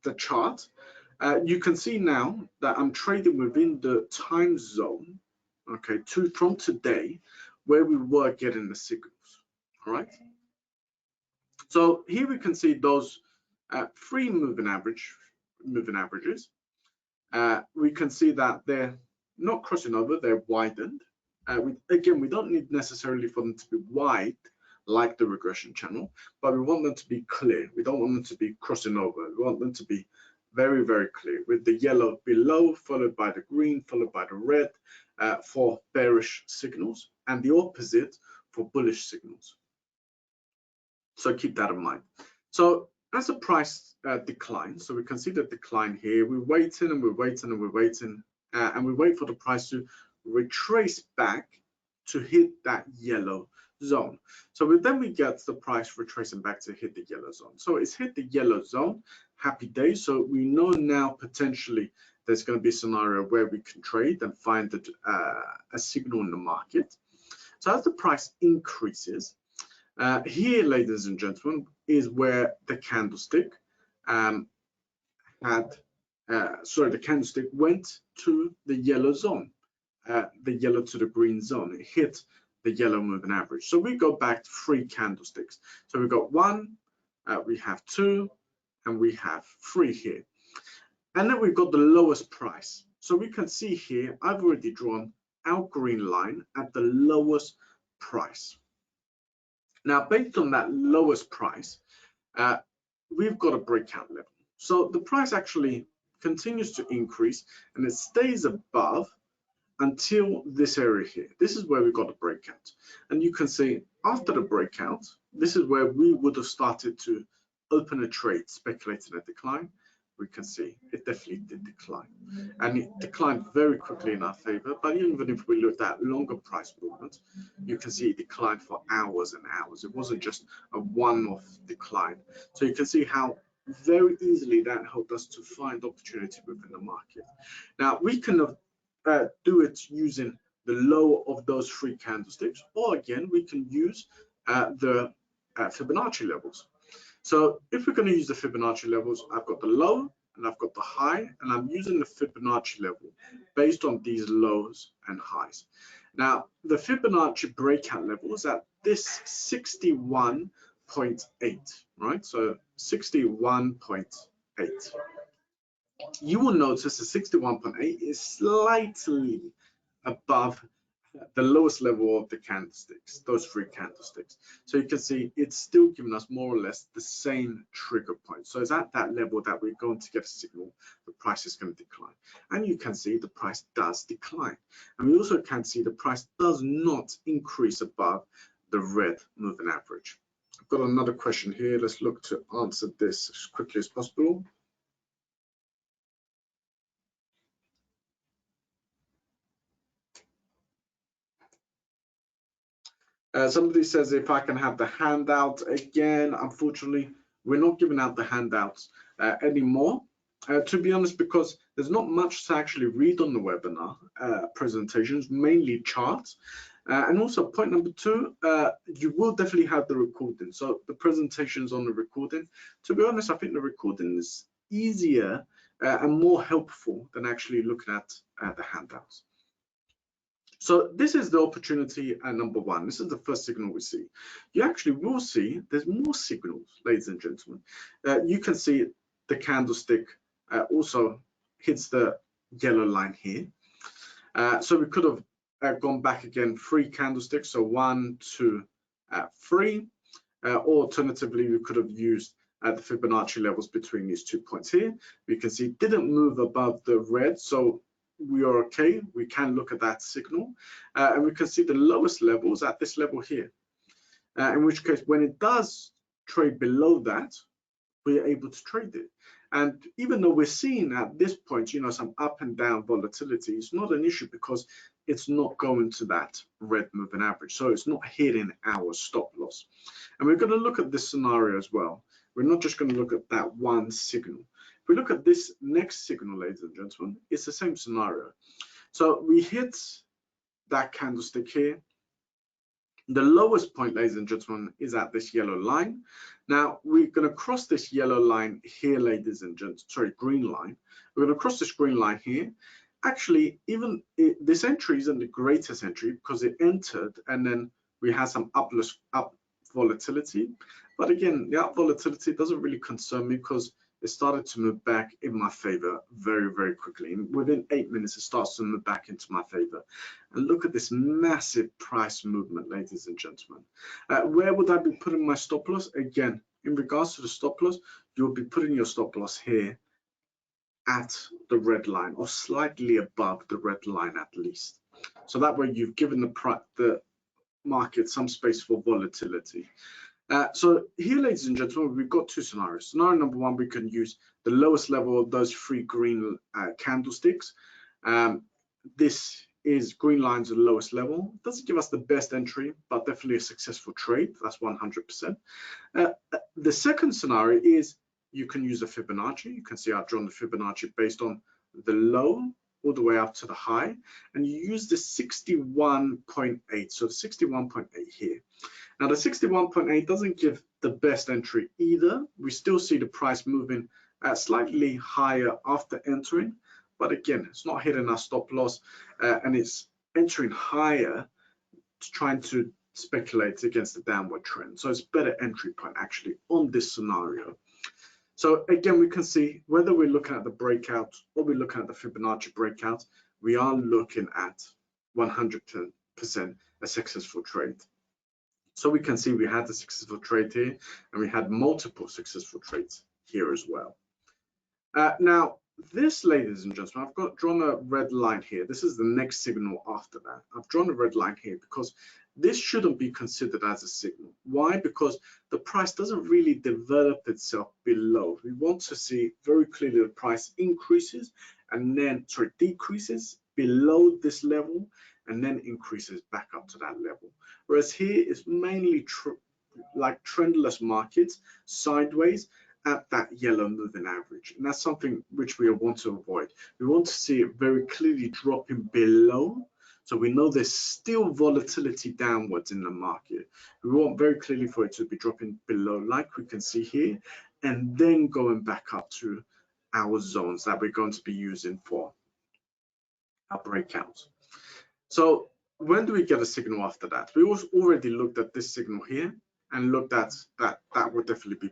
the chart, you can see now that I'm trading within the time zone, okay, from today, where we were getting the signals. All right. So here we can see those 3 moving averages. We can see that they're not crossing over, they're widened. Again, we don't need necessarily for them to be wide like the regression channel, but we want them to be clear. We don't want them to be crossing over. We want them to be very, very clear, with the yellow below, followed by the green, followed by the red for bearish signals, and the opposite for bullish signals. So keep that in mind. So as the price declines, so we can see the decline here, we're waiting and we're waiting and we're waiting, and we wait for the price to retrace back to hit that yellow zone. So then we get the price retracing back to hit the yellow zone. So it's hit the yellow zone, happy day. So we know now potentially there's going to be a scenario where we can trade and find a signal in the market. So as the price increases, here, ladies and gentlemen, is where the candlestick the candlestick went to the yellow zone, the yellow to the green zone. It hit the yellow moving average. So we go back to 3 candlesticks. So we've got 1, we have 2, and we have 3 here. And then we've got the lowest price. So we can see here, I've already drawn our green line at the lowest price. Now, based on that lowest price, we've got a breakout level. So the price actually continues to increase and it stays above until this area here. This is where we got a breakout. And you can see after the breakout, this is where we would have started to open a trade speculating a decline. We can see it definitely did decline, and it declined very quickly in our favor. But even if we looked at longer price movements, you can see it declined for hours and hours. It wasn't just a one-off decline. So you can see how very easily that helped us to find opportunity within the market. Now we can do it using the low of those three candlesticks, or again we can use the Fibonacci levels. So if we're going to use the Fibonacci levels, I've got the low and I've got the high, and I'm using the Fibonacci level based on these lows and highs. Now, the Fibonacci breakout level is at this 61.8, right? So 61.8. You will notice the 61.8 is slightly above the lowest level of the candlesticks, those three candlesticks. So you can see it's still giving us more or less the same trigger point. So it's at that level that we're going to get a signal the price is going to decline. And you can see the price does decline. And we also can see the price does not increase above the red moving average. I've got another question here. Let's look to answer this as quickly as possible. Somebody says if I can have the handout again. Unfortunately, we're not giving out the handouts anymore, to be honest, because there's not much to actually read on the webinar presentations, mainly charts. And also point number two, you will definitely have the recording. So the presentations on the recording, to be honest, I think the recording is easier and more helpful than actually looking at the handouts. So this is the opportunity number one. This is the first signal we see. You actually will see there's more signals, ladies and gentlemen. You can see the candlestick also hits the yellow line here. So we could have gone back again 3 candlesticks, so 1, 2, 3. Or alternatively, we could have used the Fibonacci levels between these 2 points here. We can see it didn't move above the red, so we are okay. We can look at that signal, and we can see the lowest levels at this level here, in which case when it does trade below that, we're able to trade it. And even though we're seeing at this point, you know, some up and down volatility, it's not an issue because it's not going to that red moving average, so it's not hitting our stop loss. And we're going to look at this scenario as well. We're not just going to look at that one signal. If we look at this next signal, ladies and gentlemen, it's the same scenario. So we hit that candlestick here. The lowest point, ladies and gentlemen, is at this yellow line. Now we're going to cross this yellow line here, ladies and gentlemen, sorry, green line. We're going to cross this green line here. Actually, even this entry isn't the greatest entry because it entered and then we had some up volatility. But again, the up volatility doesn't really concern me because it started to move back in my favor very, very quickly. And within 8 minutes, it starts to move back into my favor. And look at this massive price movement, ladies and gentlemen. Where would I be putting my stop loss? Again, in regards to the stop loss, you'll be putting your stop loss here at the red line or slightly above the red line at least. So that way you've given the market some space for volatility. So here, ladies and gentlemen, we've got 2 scenarios. Scenario number 1, we can use the lowest level of those 3 green candlesticks. This is green line's the lowest level. Doesn't give us the best entry, but definitely a successful trade. That's 100%. The second scenario is you can use a Fibonacci. You can see I've drawn the Fibonacci based on the low all the way up to the high, and you use the 61.8. So the 61.8 here. Now the 61.8 doesn't give the best entry either. We still see the price moving slightly higher after entering, but again, it's not hitting our stop loss, and it's entering higher, trying to speculate against the downward trend. So it's better entry point actually on this scenario. So again, we can see whether we're looking at the breakout or we're looking at the Fibonacci breakout, we are looking at 100% a successful trade. So we can see we had a successful trade here, and we had multiple successful trades here as well. Now, this, ladies and gentlemen, I've got drawn a red line here. This is the next signal after that. I've drawn a red line here because this shouldn't be considered as a signal. Why? Because the price doesn't really develop itself below. We want to see very clearly the price increases and then, decreases below this level and then increases back up to that level. Whereas here it's mainly like trendless markets, sideways at that yellow moving average, and that's something which we want to avoid. We want to see it very clearly dropping below, so we know there's still volatility downwards in the market. We want very clearly for it to be dropping below, like we can see here, and then going back up to our zones that we're going to be using for our breakouts. So when do we get a signal after that? We already looked at this signal here and looked at that would definitely be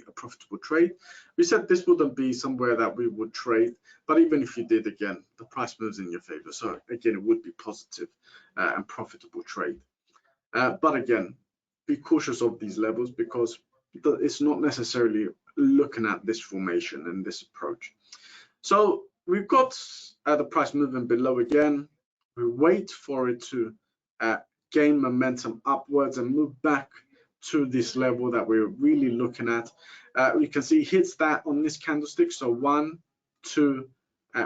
a profitable trade. We said this wouldn't be somewhere that we would trade, but even if you did, again, the price moves in your favor. So again, it would be positive and profitable trade. But again, be cautious of these levels because it's not necessarily looking at this formation and this approach. So we've got the price moving below again. We wait for it to gain momentum upwards and move back to this level that we're really looking at. We can see it hits that on this candlestick. So 1, 2,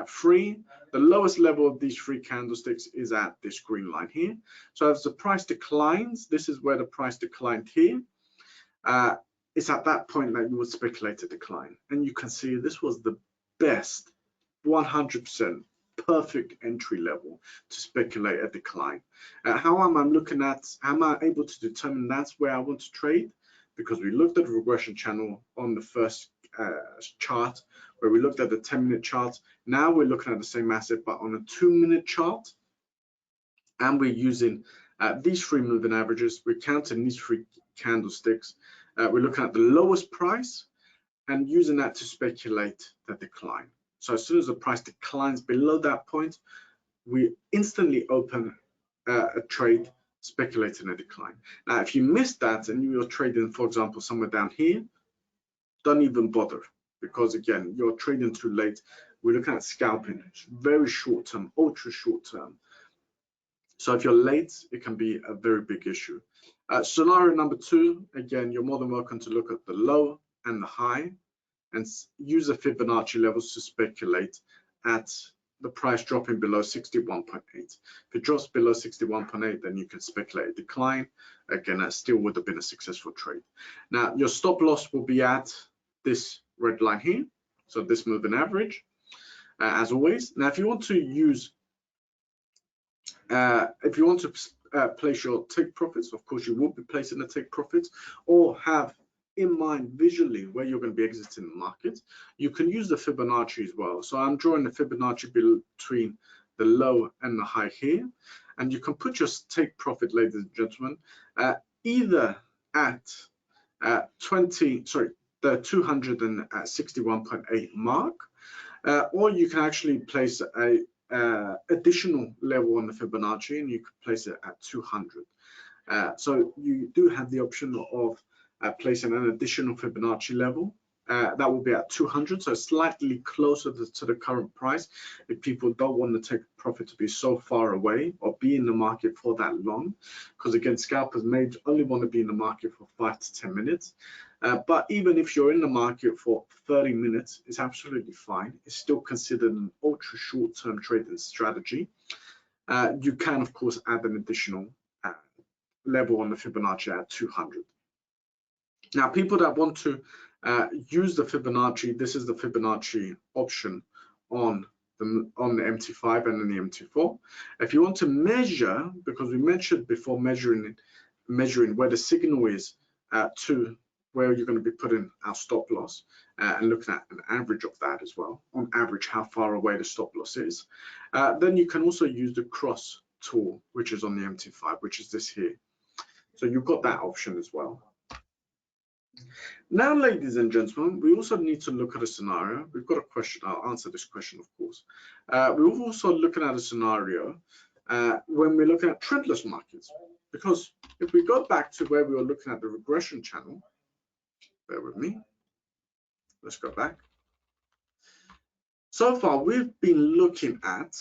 3. The lowest level of these 3 candlesticks is at this green line here. So as the price declines, this is where the price declined here. It's at that point that you would speculate a decline. And you can see this was the best 100% perfect entry level to speculate a decline. How am I able to determine that's where I want to trade? Because we looked at the regression channel on the first chart, where we looked at the 10-minute chart. Now we're looking at the same asset, but on a 2-minute chart, and we're using these 3 moving averages. We're counting these 3 candlesticks. We're looking at the lowest price and using that to speculate the decline. So as soon as the price declines below that point, we instantly open a trade speculating a decline. Now, if you missed that and you're trading, for example, somewhere down here, don't even bother, because again, you're trading too late. We're looking at scalping. It's very short term, ultra short term. So if you're late, it can be a very big issue. Scenario number 2, again, you're more than welcome to look at the low and the high and use the Fibonacci levels to speculate at the price dropping below 61.8. If it drops below 61.8, then you can speculate a decline. Again, that still would have been a successful trade. Now, your stop loss will be at this red line here, so this moving average, as always. Now, if you want to use, place your take profits, of course, you will be placing the take profits, or have in mind visually where you're going to be exiting the market. You can use the Fibonacci as well. So I'm drawing the Fibonacci between the low and the high here, and you can put your take profit, ladies and gentlemen, either at the 261.8 mark, or you can actually place a additional level on the Fibonacci, and you can place it at 200. So you do have the option of placing an additional Fibonacci level. That will be at 200, so slightly closer to the current price, if people don't want to take profit to be so far away or be in the market for that long, because again, scalpers may only want to be in the market for 5 to 10 minutes. But even if you're in the market for 30 minutes, it's absolutely fine. It's still considered an ultra short-term trading strategy. You can, of course, add an additional level on the Fibonacci at 200. Now, people that want to use the Fibonacci, this is the Fibonacci option on the MT5 and then the MT4. If you want to measure, because we mentioned before measuring where the signal is to where you're going to be putting our stop loss and looking at an average of that as well, on average how far away the stop loss is. Then you can also use the cross tool, which is on the MT5, which is this here. So you've got that option as well. Now, ladies and gentlemen, we also need to look at a scenario. We've got a question. I'll answer this question, of course. We're also looking at a scenario when we're looking at trendless markets, because if we go back to where we were looking at the regression channel, bear with me, let's go back. So far, we've been looking at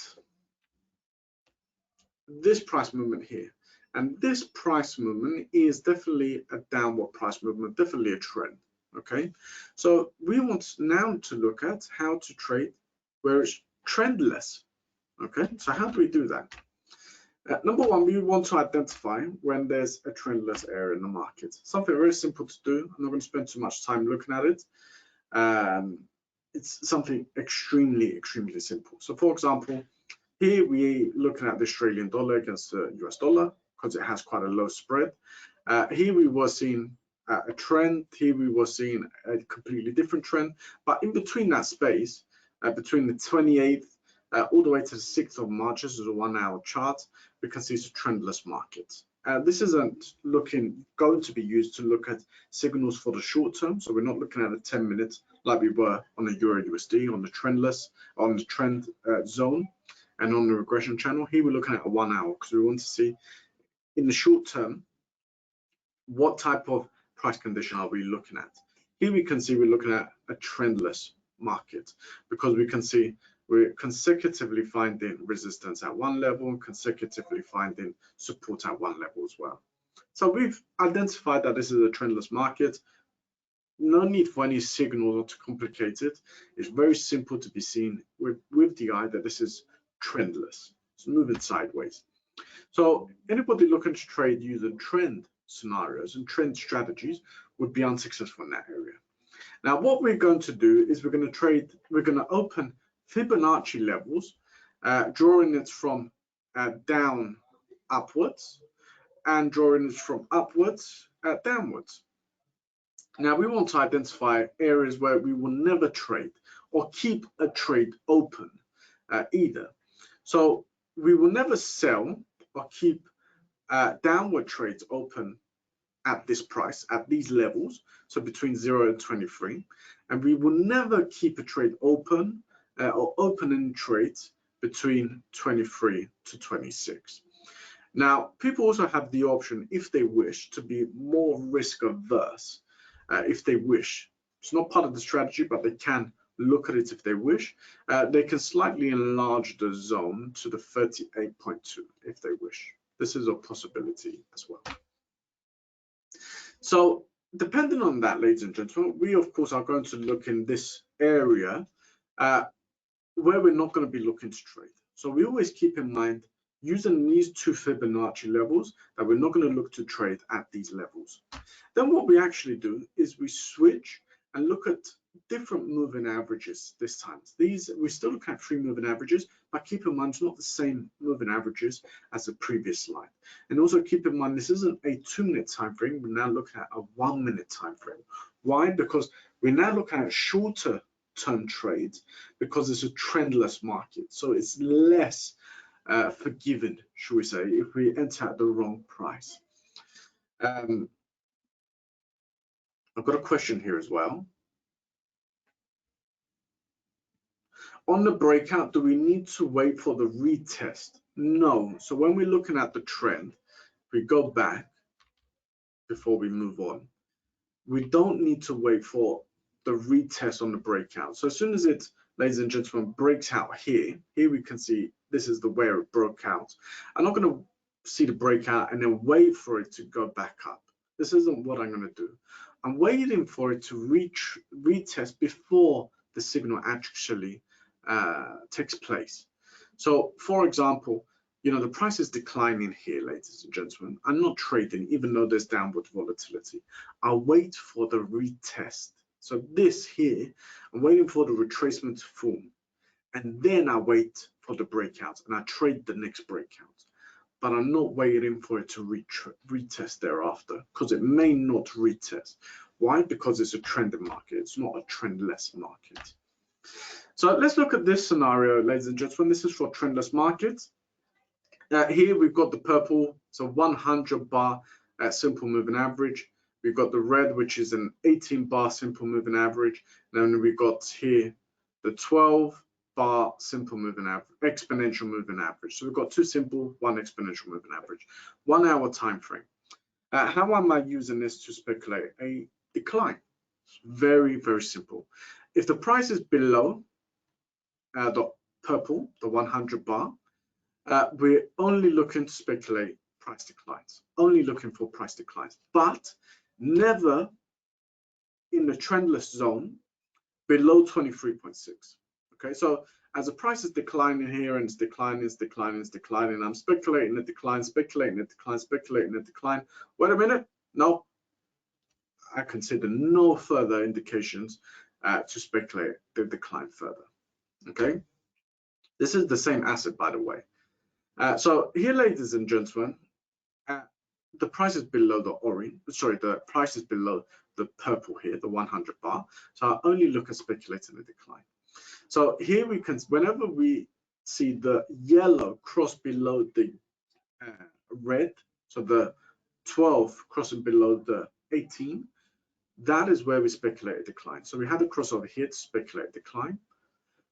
this price movement here. And this price movement is definitely a downward price movement, definitely a trend. Okay, so we want now to look at how to trade where it's trendless. Okay, so how do we do that? Number one, we want to identify when there's a trendless area in the market. Something very simple to do. I'm not going to spend too much time looking at it. It's something extremely simple. So for example, here we're looking at the Australian dollar against the US dollar because it has quite a low spread. Here we were seeing a trend. Here we were seeing a completely different trend. But in between that space, between the 28th all the way to the 6th of March, this is a 1 hour chart, we can see it's a trendless market. This isn't going to be used to look at signals for the short term. So we're not looking at a 10 minutes like we were on the Euro USD, on the trend zone and on the regression channel. Here we're looking at a 1 hour because we want to see in the short term, what type of price condition are we looking at? Here we can see we're looking at a trendless market because we can see we're consecutively finding resistance at one level and consecutively finding support at one level as well. So we've identified that this is a trendless market. No need for any signal or to complicate it. It's very simple to be seen with the eye that this is trendless. It's moving sideways. So anybody looking to trade using trend scenarios and trend strategies would be unsuccessful in that area. Now, what we're going to do is we're going to open Fibonacci levels, drawing it from down upwards and drawing it from upwards downwards. Now, we want to identify areas where we will never trade or keep a trade open either. So we will never sell or keep downward trades open at this price, at these levels, so between 0 and 23, and we will never keep a trade open or opening trades between 23 to 26. Now, people also have the option, if they wish, to be more risk averse, if they wish. It's not part of the strategy, but they can look at it if they wish. They can slightly enlarge the zone to the 38.2 if they wish. This is a possibility as well. So depending on that, ladies and gentlemen, we of course are going to look in this area where we're not going to be looking to trade. So we always keep in mind using these two Fibonacci levels that we're not going to look to trade at these levels. Then what we actually do is we switch and look at different moving averages this time. We still look at 3 moving averages, but keep in mind it's not the same moving averages as the previous slide. And also keep in mind this isn't a 2-minute time frame. We're now looking at a 1-minute time frame. Why? Because we're now looking at shorter term trades because it's a trendless market. So it's less forgiven, should we say, if we enter at the wrong price. I've got a question here as well. On the breakout, do we need to wait for the retest? No. So when we're looking at the trend, we go back before we move on. We don't need to wait for the retest on the breakout. So as soon as it, ladies and gentlemen, breaks out here we can see this is the where it broke out. I'm not going to see the breakout and then wait for it to go back up. This isn't what I'm going to do. I'm waiting for it to retest before the signal actually takes place. So for example, the price is declining here, ladies and gentlemen. I'm not trading even though there's downward volatility. I'll wait for the retest. So this here, I'm waiting for the retracement to form, and then I wait for the breakout and I trade the next breakout. But I'm not waiting for it to retest thereafter because it may not retest. Why? Because it's a trending market. It's not a trendless market. So let's look at this scenario, ladies and gentlemen. This is for trendless markets. Here we've got the purple, so 100 bar simple moving average. We've got the red, which is an 18 bar simple moving average. And then we've got here the 12 bar simple moving average, exponential moving average. So we've got 2 simple, 1 exponential moving average, 1 hour time frame. How am I using this to speculate a decline? It's very, very simple. If the price is below the purple, the 100 bar, we're only looking to speculate price declines, only looking for price declines, but never in the trendless zone below 23.6. Okay, so as the price is declining here and it's declining, it's declining, it's declining, I'm speculating a decline, speculating a decline, speculating a decline. Wait a minute, no, I consider no further indications to speculate the decline further. Okay, this is the same asset, by the way. So here, ladies and gentlemen, the price is below the orange, sorry, the price is below the purple here, the 100 bar. So I only look at speculating a decline. So here we can, whenever we see the yellow cross below the red, so the 12 crossing below the 18, that is where we speculate a decline. So we had a crossover here to speculate a decline.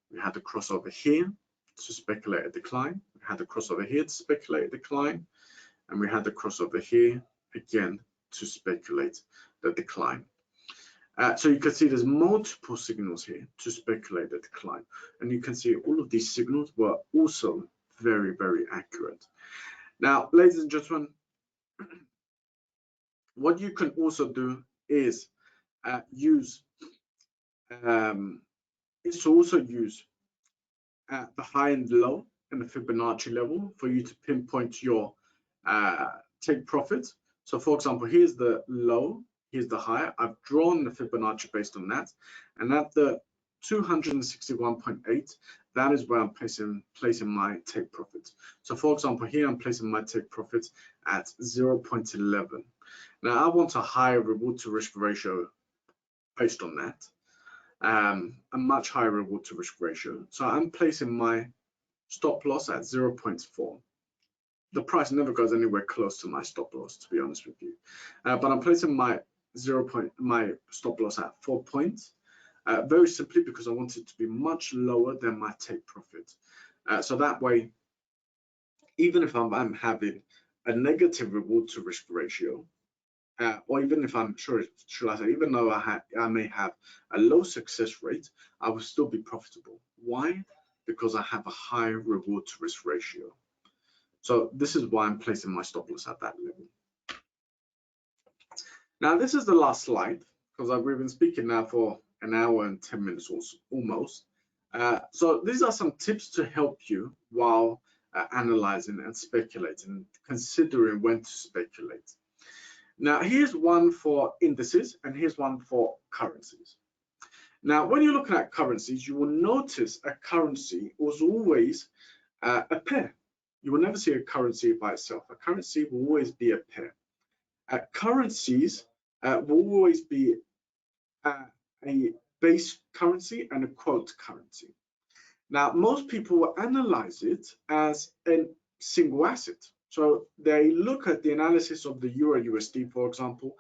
We had a crossover here to speculate a decline. We had a crossover here to speculate a decline. And we had the crossover here again to speculate the decline. So you can see there's multiple signals here to speculate the decline. And you can see all of these signals were also very, very accurate. Now, ladies and gentlemen, what you can also do is use the high and low and the Fibonacci level for you to pinpoint your take profit. So for example, here's the low, here's the high. I've drawn the Fibonacci based on that, and at the 261.8, that is where I'm placing my take profit. So for example, here I'm placing my take profit at 0.11. Now I want a higher reward to risk ratio based on that, a much higher reward to risk ratio. So I'm placing my stop loss at 0.4. The price never goes anywhere close to my stop loss, to be honest with you. But I'm placing my stop loss at 4 points, very simply because I want it to be much lower than my take profit. So that way, even if I'm having a negative reward to risk ratio, or even if I'm sure, should I say, even though I may have a low success rate, I will still be profitable. Why? Because I have a high reward to risk ratio. So this is why I'm placing my stop loss at that level. Now, this is the last slide, because we've been speaking now for an hour and 10 minutes almost. So these are some tips to help you while analyzing and speculating, considering when to speculate. Now, here's one for indices, and here's one for currencies. Now, when you're looking at currencies, you will notice a currency was always a pair. You will never see a currency by itself. A currency will always be a pair. Currencies will always be a base currency and a quote currency. Now, most people will analyze it as a single asset. So they look at the analysis of the Euro USD, for example,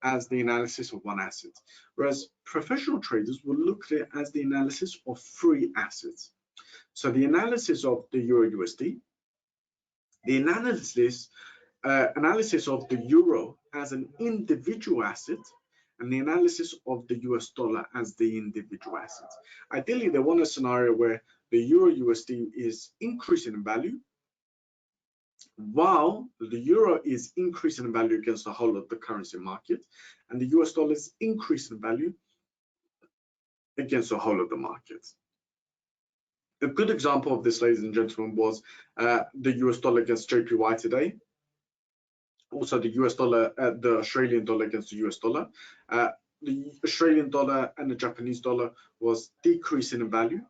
as the analysis of one asset, whereas professional traders will look at it as the analysis of three assets. So the analysis of the Euro USD, the analysis of the euro as an individual asset, and the analysis of the US dollar as the individual asset. Ideally, they want a scenario where the Euro USD is increasing in value, while the euro is increasing in value against the whole of the currency market, and the US dollar is increasing in value against the whole of the market. A good example of this, ladies and gentlemen, was the US dollar against JPY today. Also, the US dollar, the Australian dollar against the US dollar. The Australian dollar and the Japanese dollar was decreasing in value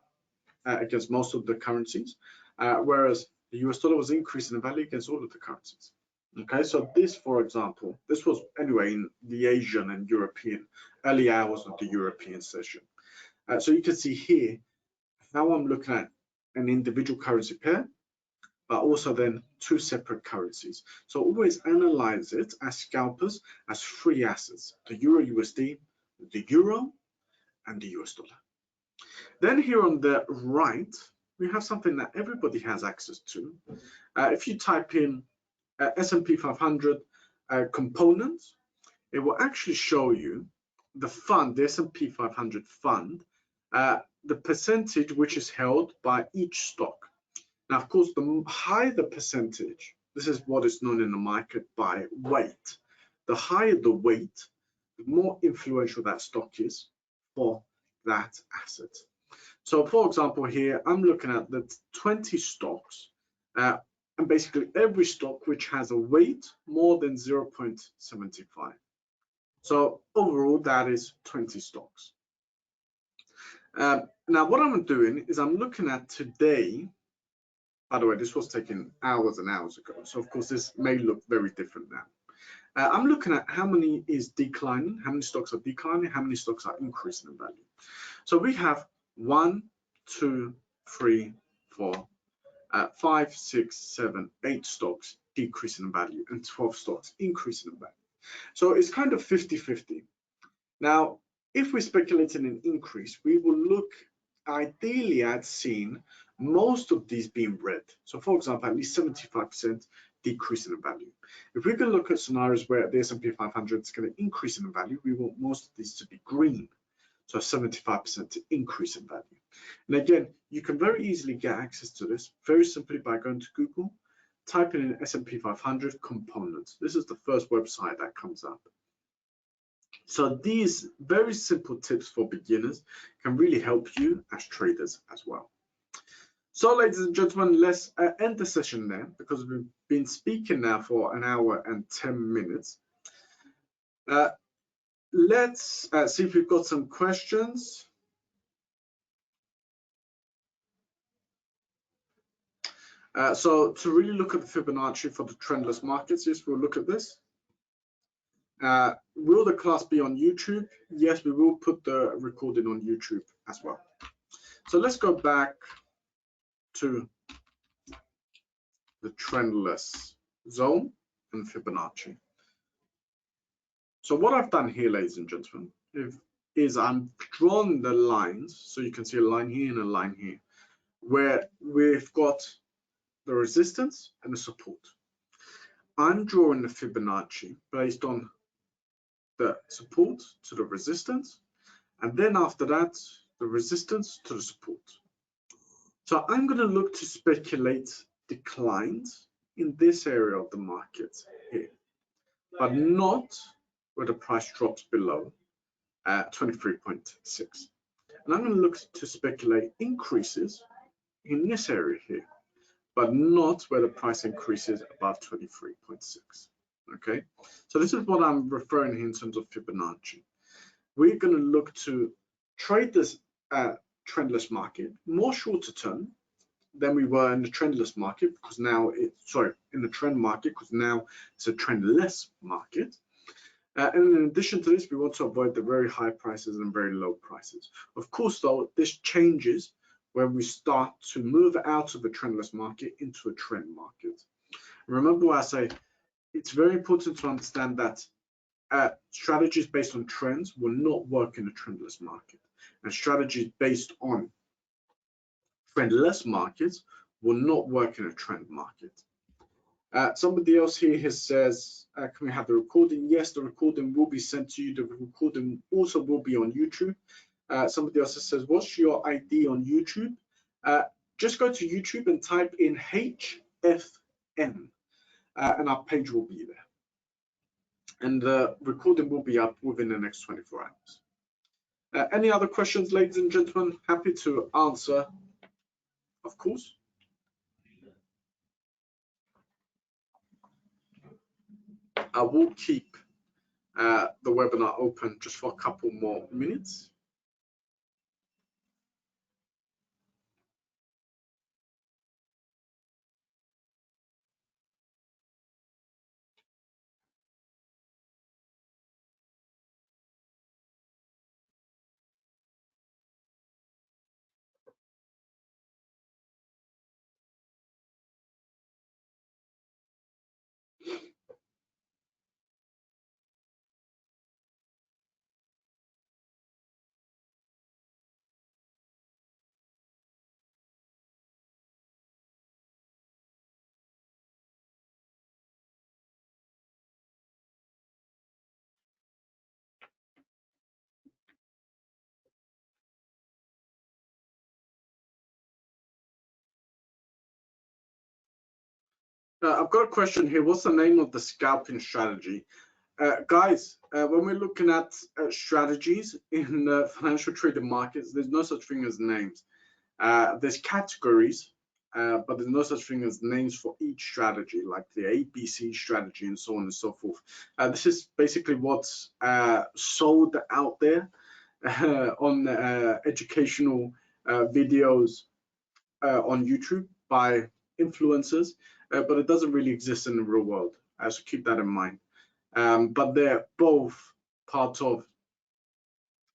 against most of the currencies, whereas the US dollar was increasing in value against all of the currencies. Okay, so this, for example, this was anyway in the Asian and European early hours of the European session. So you can see here how I'm looking at an individual currency pair, but also then two separate currencies. So always analyze it as scalpers as three assets: the Euro USD, the Euro, and the US dollar. Then here on the right, we have something that everybody has access to. If you type in S&P 500 components, it will actually show you the fund, the S&P 500 fund, the percentage which is held by each stock. Now, of course, the higher the percentage, this is what is known in the market by weight. The higher the weight, the more influential that stock is for that asset. So, for example, here I'm looking at the 20 stocks, and basically every stock which has a weight more than 0.75. So overall, that is 20 stocks. Now, what I'm doing is I'm looking at today. By the way, this was taken hours and hours ago. So of course, this may look very different now. I'm looking at how many is declining, how many stocks are declining, how many stocks are increasing in value. So we have 1, 2, 3, 4, 5, 6, 7, 8 stocks decreasing in value and 12 stocks increasing in value. So it's kind of 50-50. Now, if we're speculating an increase, we will look ideally at seeing most of these being red. So for example, at least 75% decrease in value. If we can look at scenarios where the S&P 500 is going to increase in value, we want most of these to be green. So 75% to increase in value. And again, you can very easily get access to this very simply by going to Google, typing in S&P 500 components. This is the first website that comes up. So these very simple tips for beginners can really help you as traders as well. So ladies and gentlemen, let's end the session there because we've been speaking now for 1 hour and 10 minutes. Let's see if we've got some questions. So to really look at the Fibonacci for the trendless markets, yes, we'll look at this. Will the class be on YouTube? Yes, we will put the recording on YouTube as well. So let's go back to the trendless zone and Fibonacci. So what I've done here, ladies and gentlemen, is I'm drawn the lines. So you can see a line here and a line here, where we've got the resistance and the support. I'm drawing the Fibonacci based on the support to the resistance, and then after that, the resistance to the support. So I'm going to look to speculate declines in this area of the market here, but not where the price drops below 23.6. And I'm going to look to speculate increases in this area here, but not where the price increases above 23.6. Okay, so this is what I'm referring here in terms of Fibonacci. We're going to look to trade this trendless market more shorter term than we were in the trendless market, because now in the trend market, because now it's a trendless market. And in addition to this, we want to avoid the very high prices and very low prices. Of course, though, this changes when we start to move out of the trendless market into a trend market. Remember what I say, it's very important to understand that strategies based on trends will not work in a trendless market, and strategies based on trendless markets will not work in a trend market. Somebody else here says, can we have the recording? Yes, the recording will be sent to you. The recording also will be on YouTube. Somebody else says, what's your ID on YouTube? Just go to YouTube and type in HFM, and our page will be there. And the recording will be up within the next 24 hours. Any other questions, ladies and gentlemen? Happy to answer, of course. I will keep the webinar open just for a couple more minutes. I've got a question here. What's the name of the scalping strategy? Guys, when we're looking at strategies in financial trading markets, there's no such thing as names. There's categories, but there's no such thing as names for each strategy, like the ABC strategy and so on and so forth. This is basically what's sold out there on educational videos on YouTube by influencers, but it doesn't really exist in the real world. So keep that in mind. But they're both part of,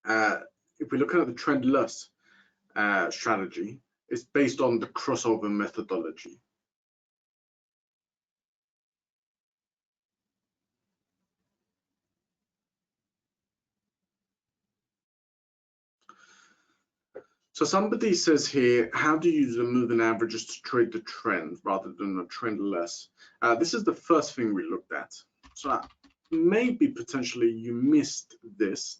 if we're looking at the trendless strategy, it's based on the crossover methodology. So somebody says here, how do you use the moving averages to trade the trend rather than the trendless? This is the first thing we looked at. So maybe potentially you missed this.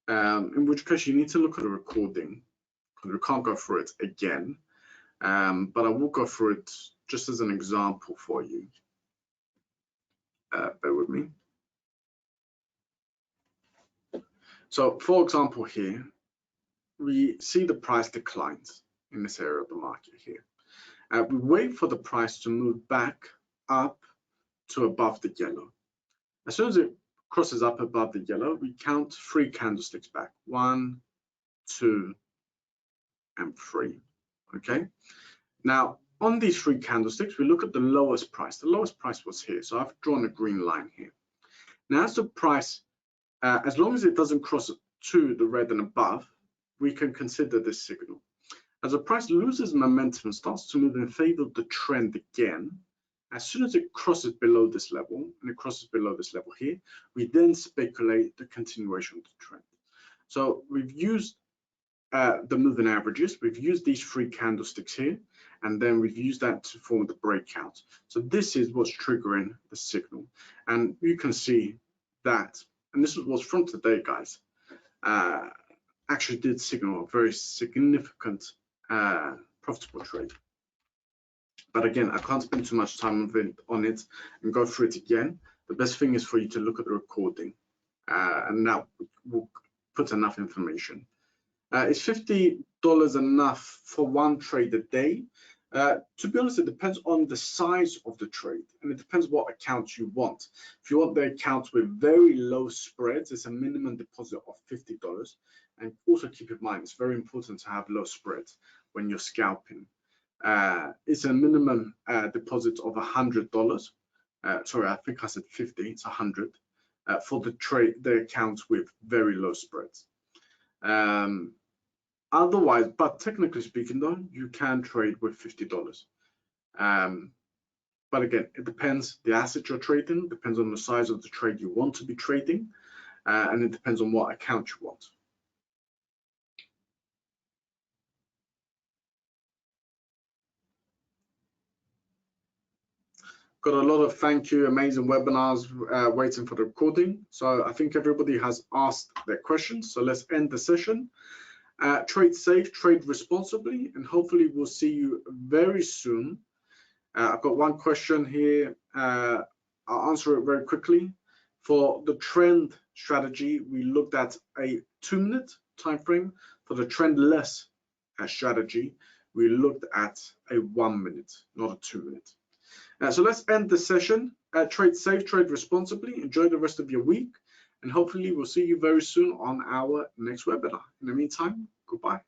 In which case you need to look at the recording, because we can't go through it again. But I will go through it just as an example for you. Bear with me. So for example here, we see the price declines in this area of the market here. We wait for the price to move back up to above the yellow. As soon as it crosses up above the yellow, we count 3 candlesticks back. 1, 2, and 3. Okay. Now on these 3 candlesticks, we look at the lowest price. The lowest price was here. So I've drawn a green line here. Now as the price, as long as it doesn't cross to the red and above, we can consider this signal. As the price loses momentum and starts to move in favor of the trend again, as soon as it crosses below this level, and it crosses below this level here, we then speculate the continuation of the trend. So we've used the moving averages, we've used these 3 candlesticks here, and then we've used that to form the breakout. So this is what's triggering the signal. And you can see that, and this was from today, guys, actually did signal a very significant profitable trade. But again, I can't spend too much time on it and go through it again. The best thing is for you to look at the recording, and that will put enough information. Is $50 enough for one trade a day? To be honest, it depends on the size of the trade, and it depends what accounts you want. If you want the accounts with very low spreads, it's a minimum deposit of $50. And also keep in mind, it's very important to have low spreads when you're scalping. It's a minimum deposit of $100. Sorry, I think I said 50. It's 100 for the accounts with very low spreads. Otherwise, but technically speaking, though, you can trade with $50. But again, it depends the asset you're trading, depends on the size of the trade you want to be trading, and it depends on what account you want. Got a lot of thank you, amazing webinars waiting for the recording. So I think everybody has asked their questions. So let's end the session. Trade safe, trade responsibly, and hopefully we'll see you very soon. I've got one question here. I'll answer it very quickly. For the trend strategy, we looked at a 2-minute time frame. For the trendless strategy, we looked at a 1 minute, not a 2 minute. So let's end the session. Trade safe, trade responsibly. Enjoy the rest of your week, and hopefully we'll see you very soon on our next webinar. In the meantime, goodbye.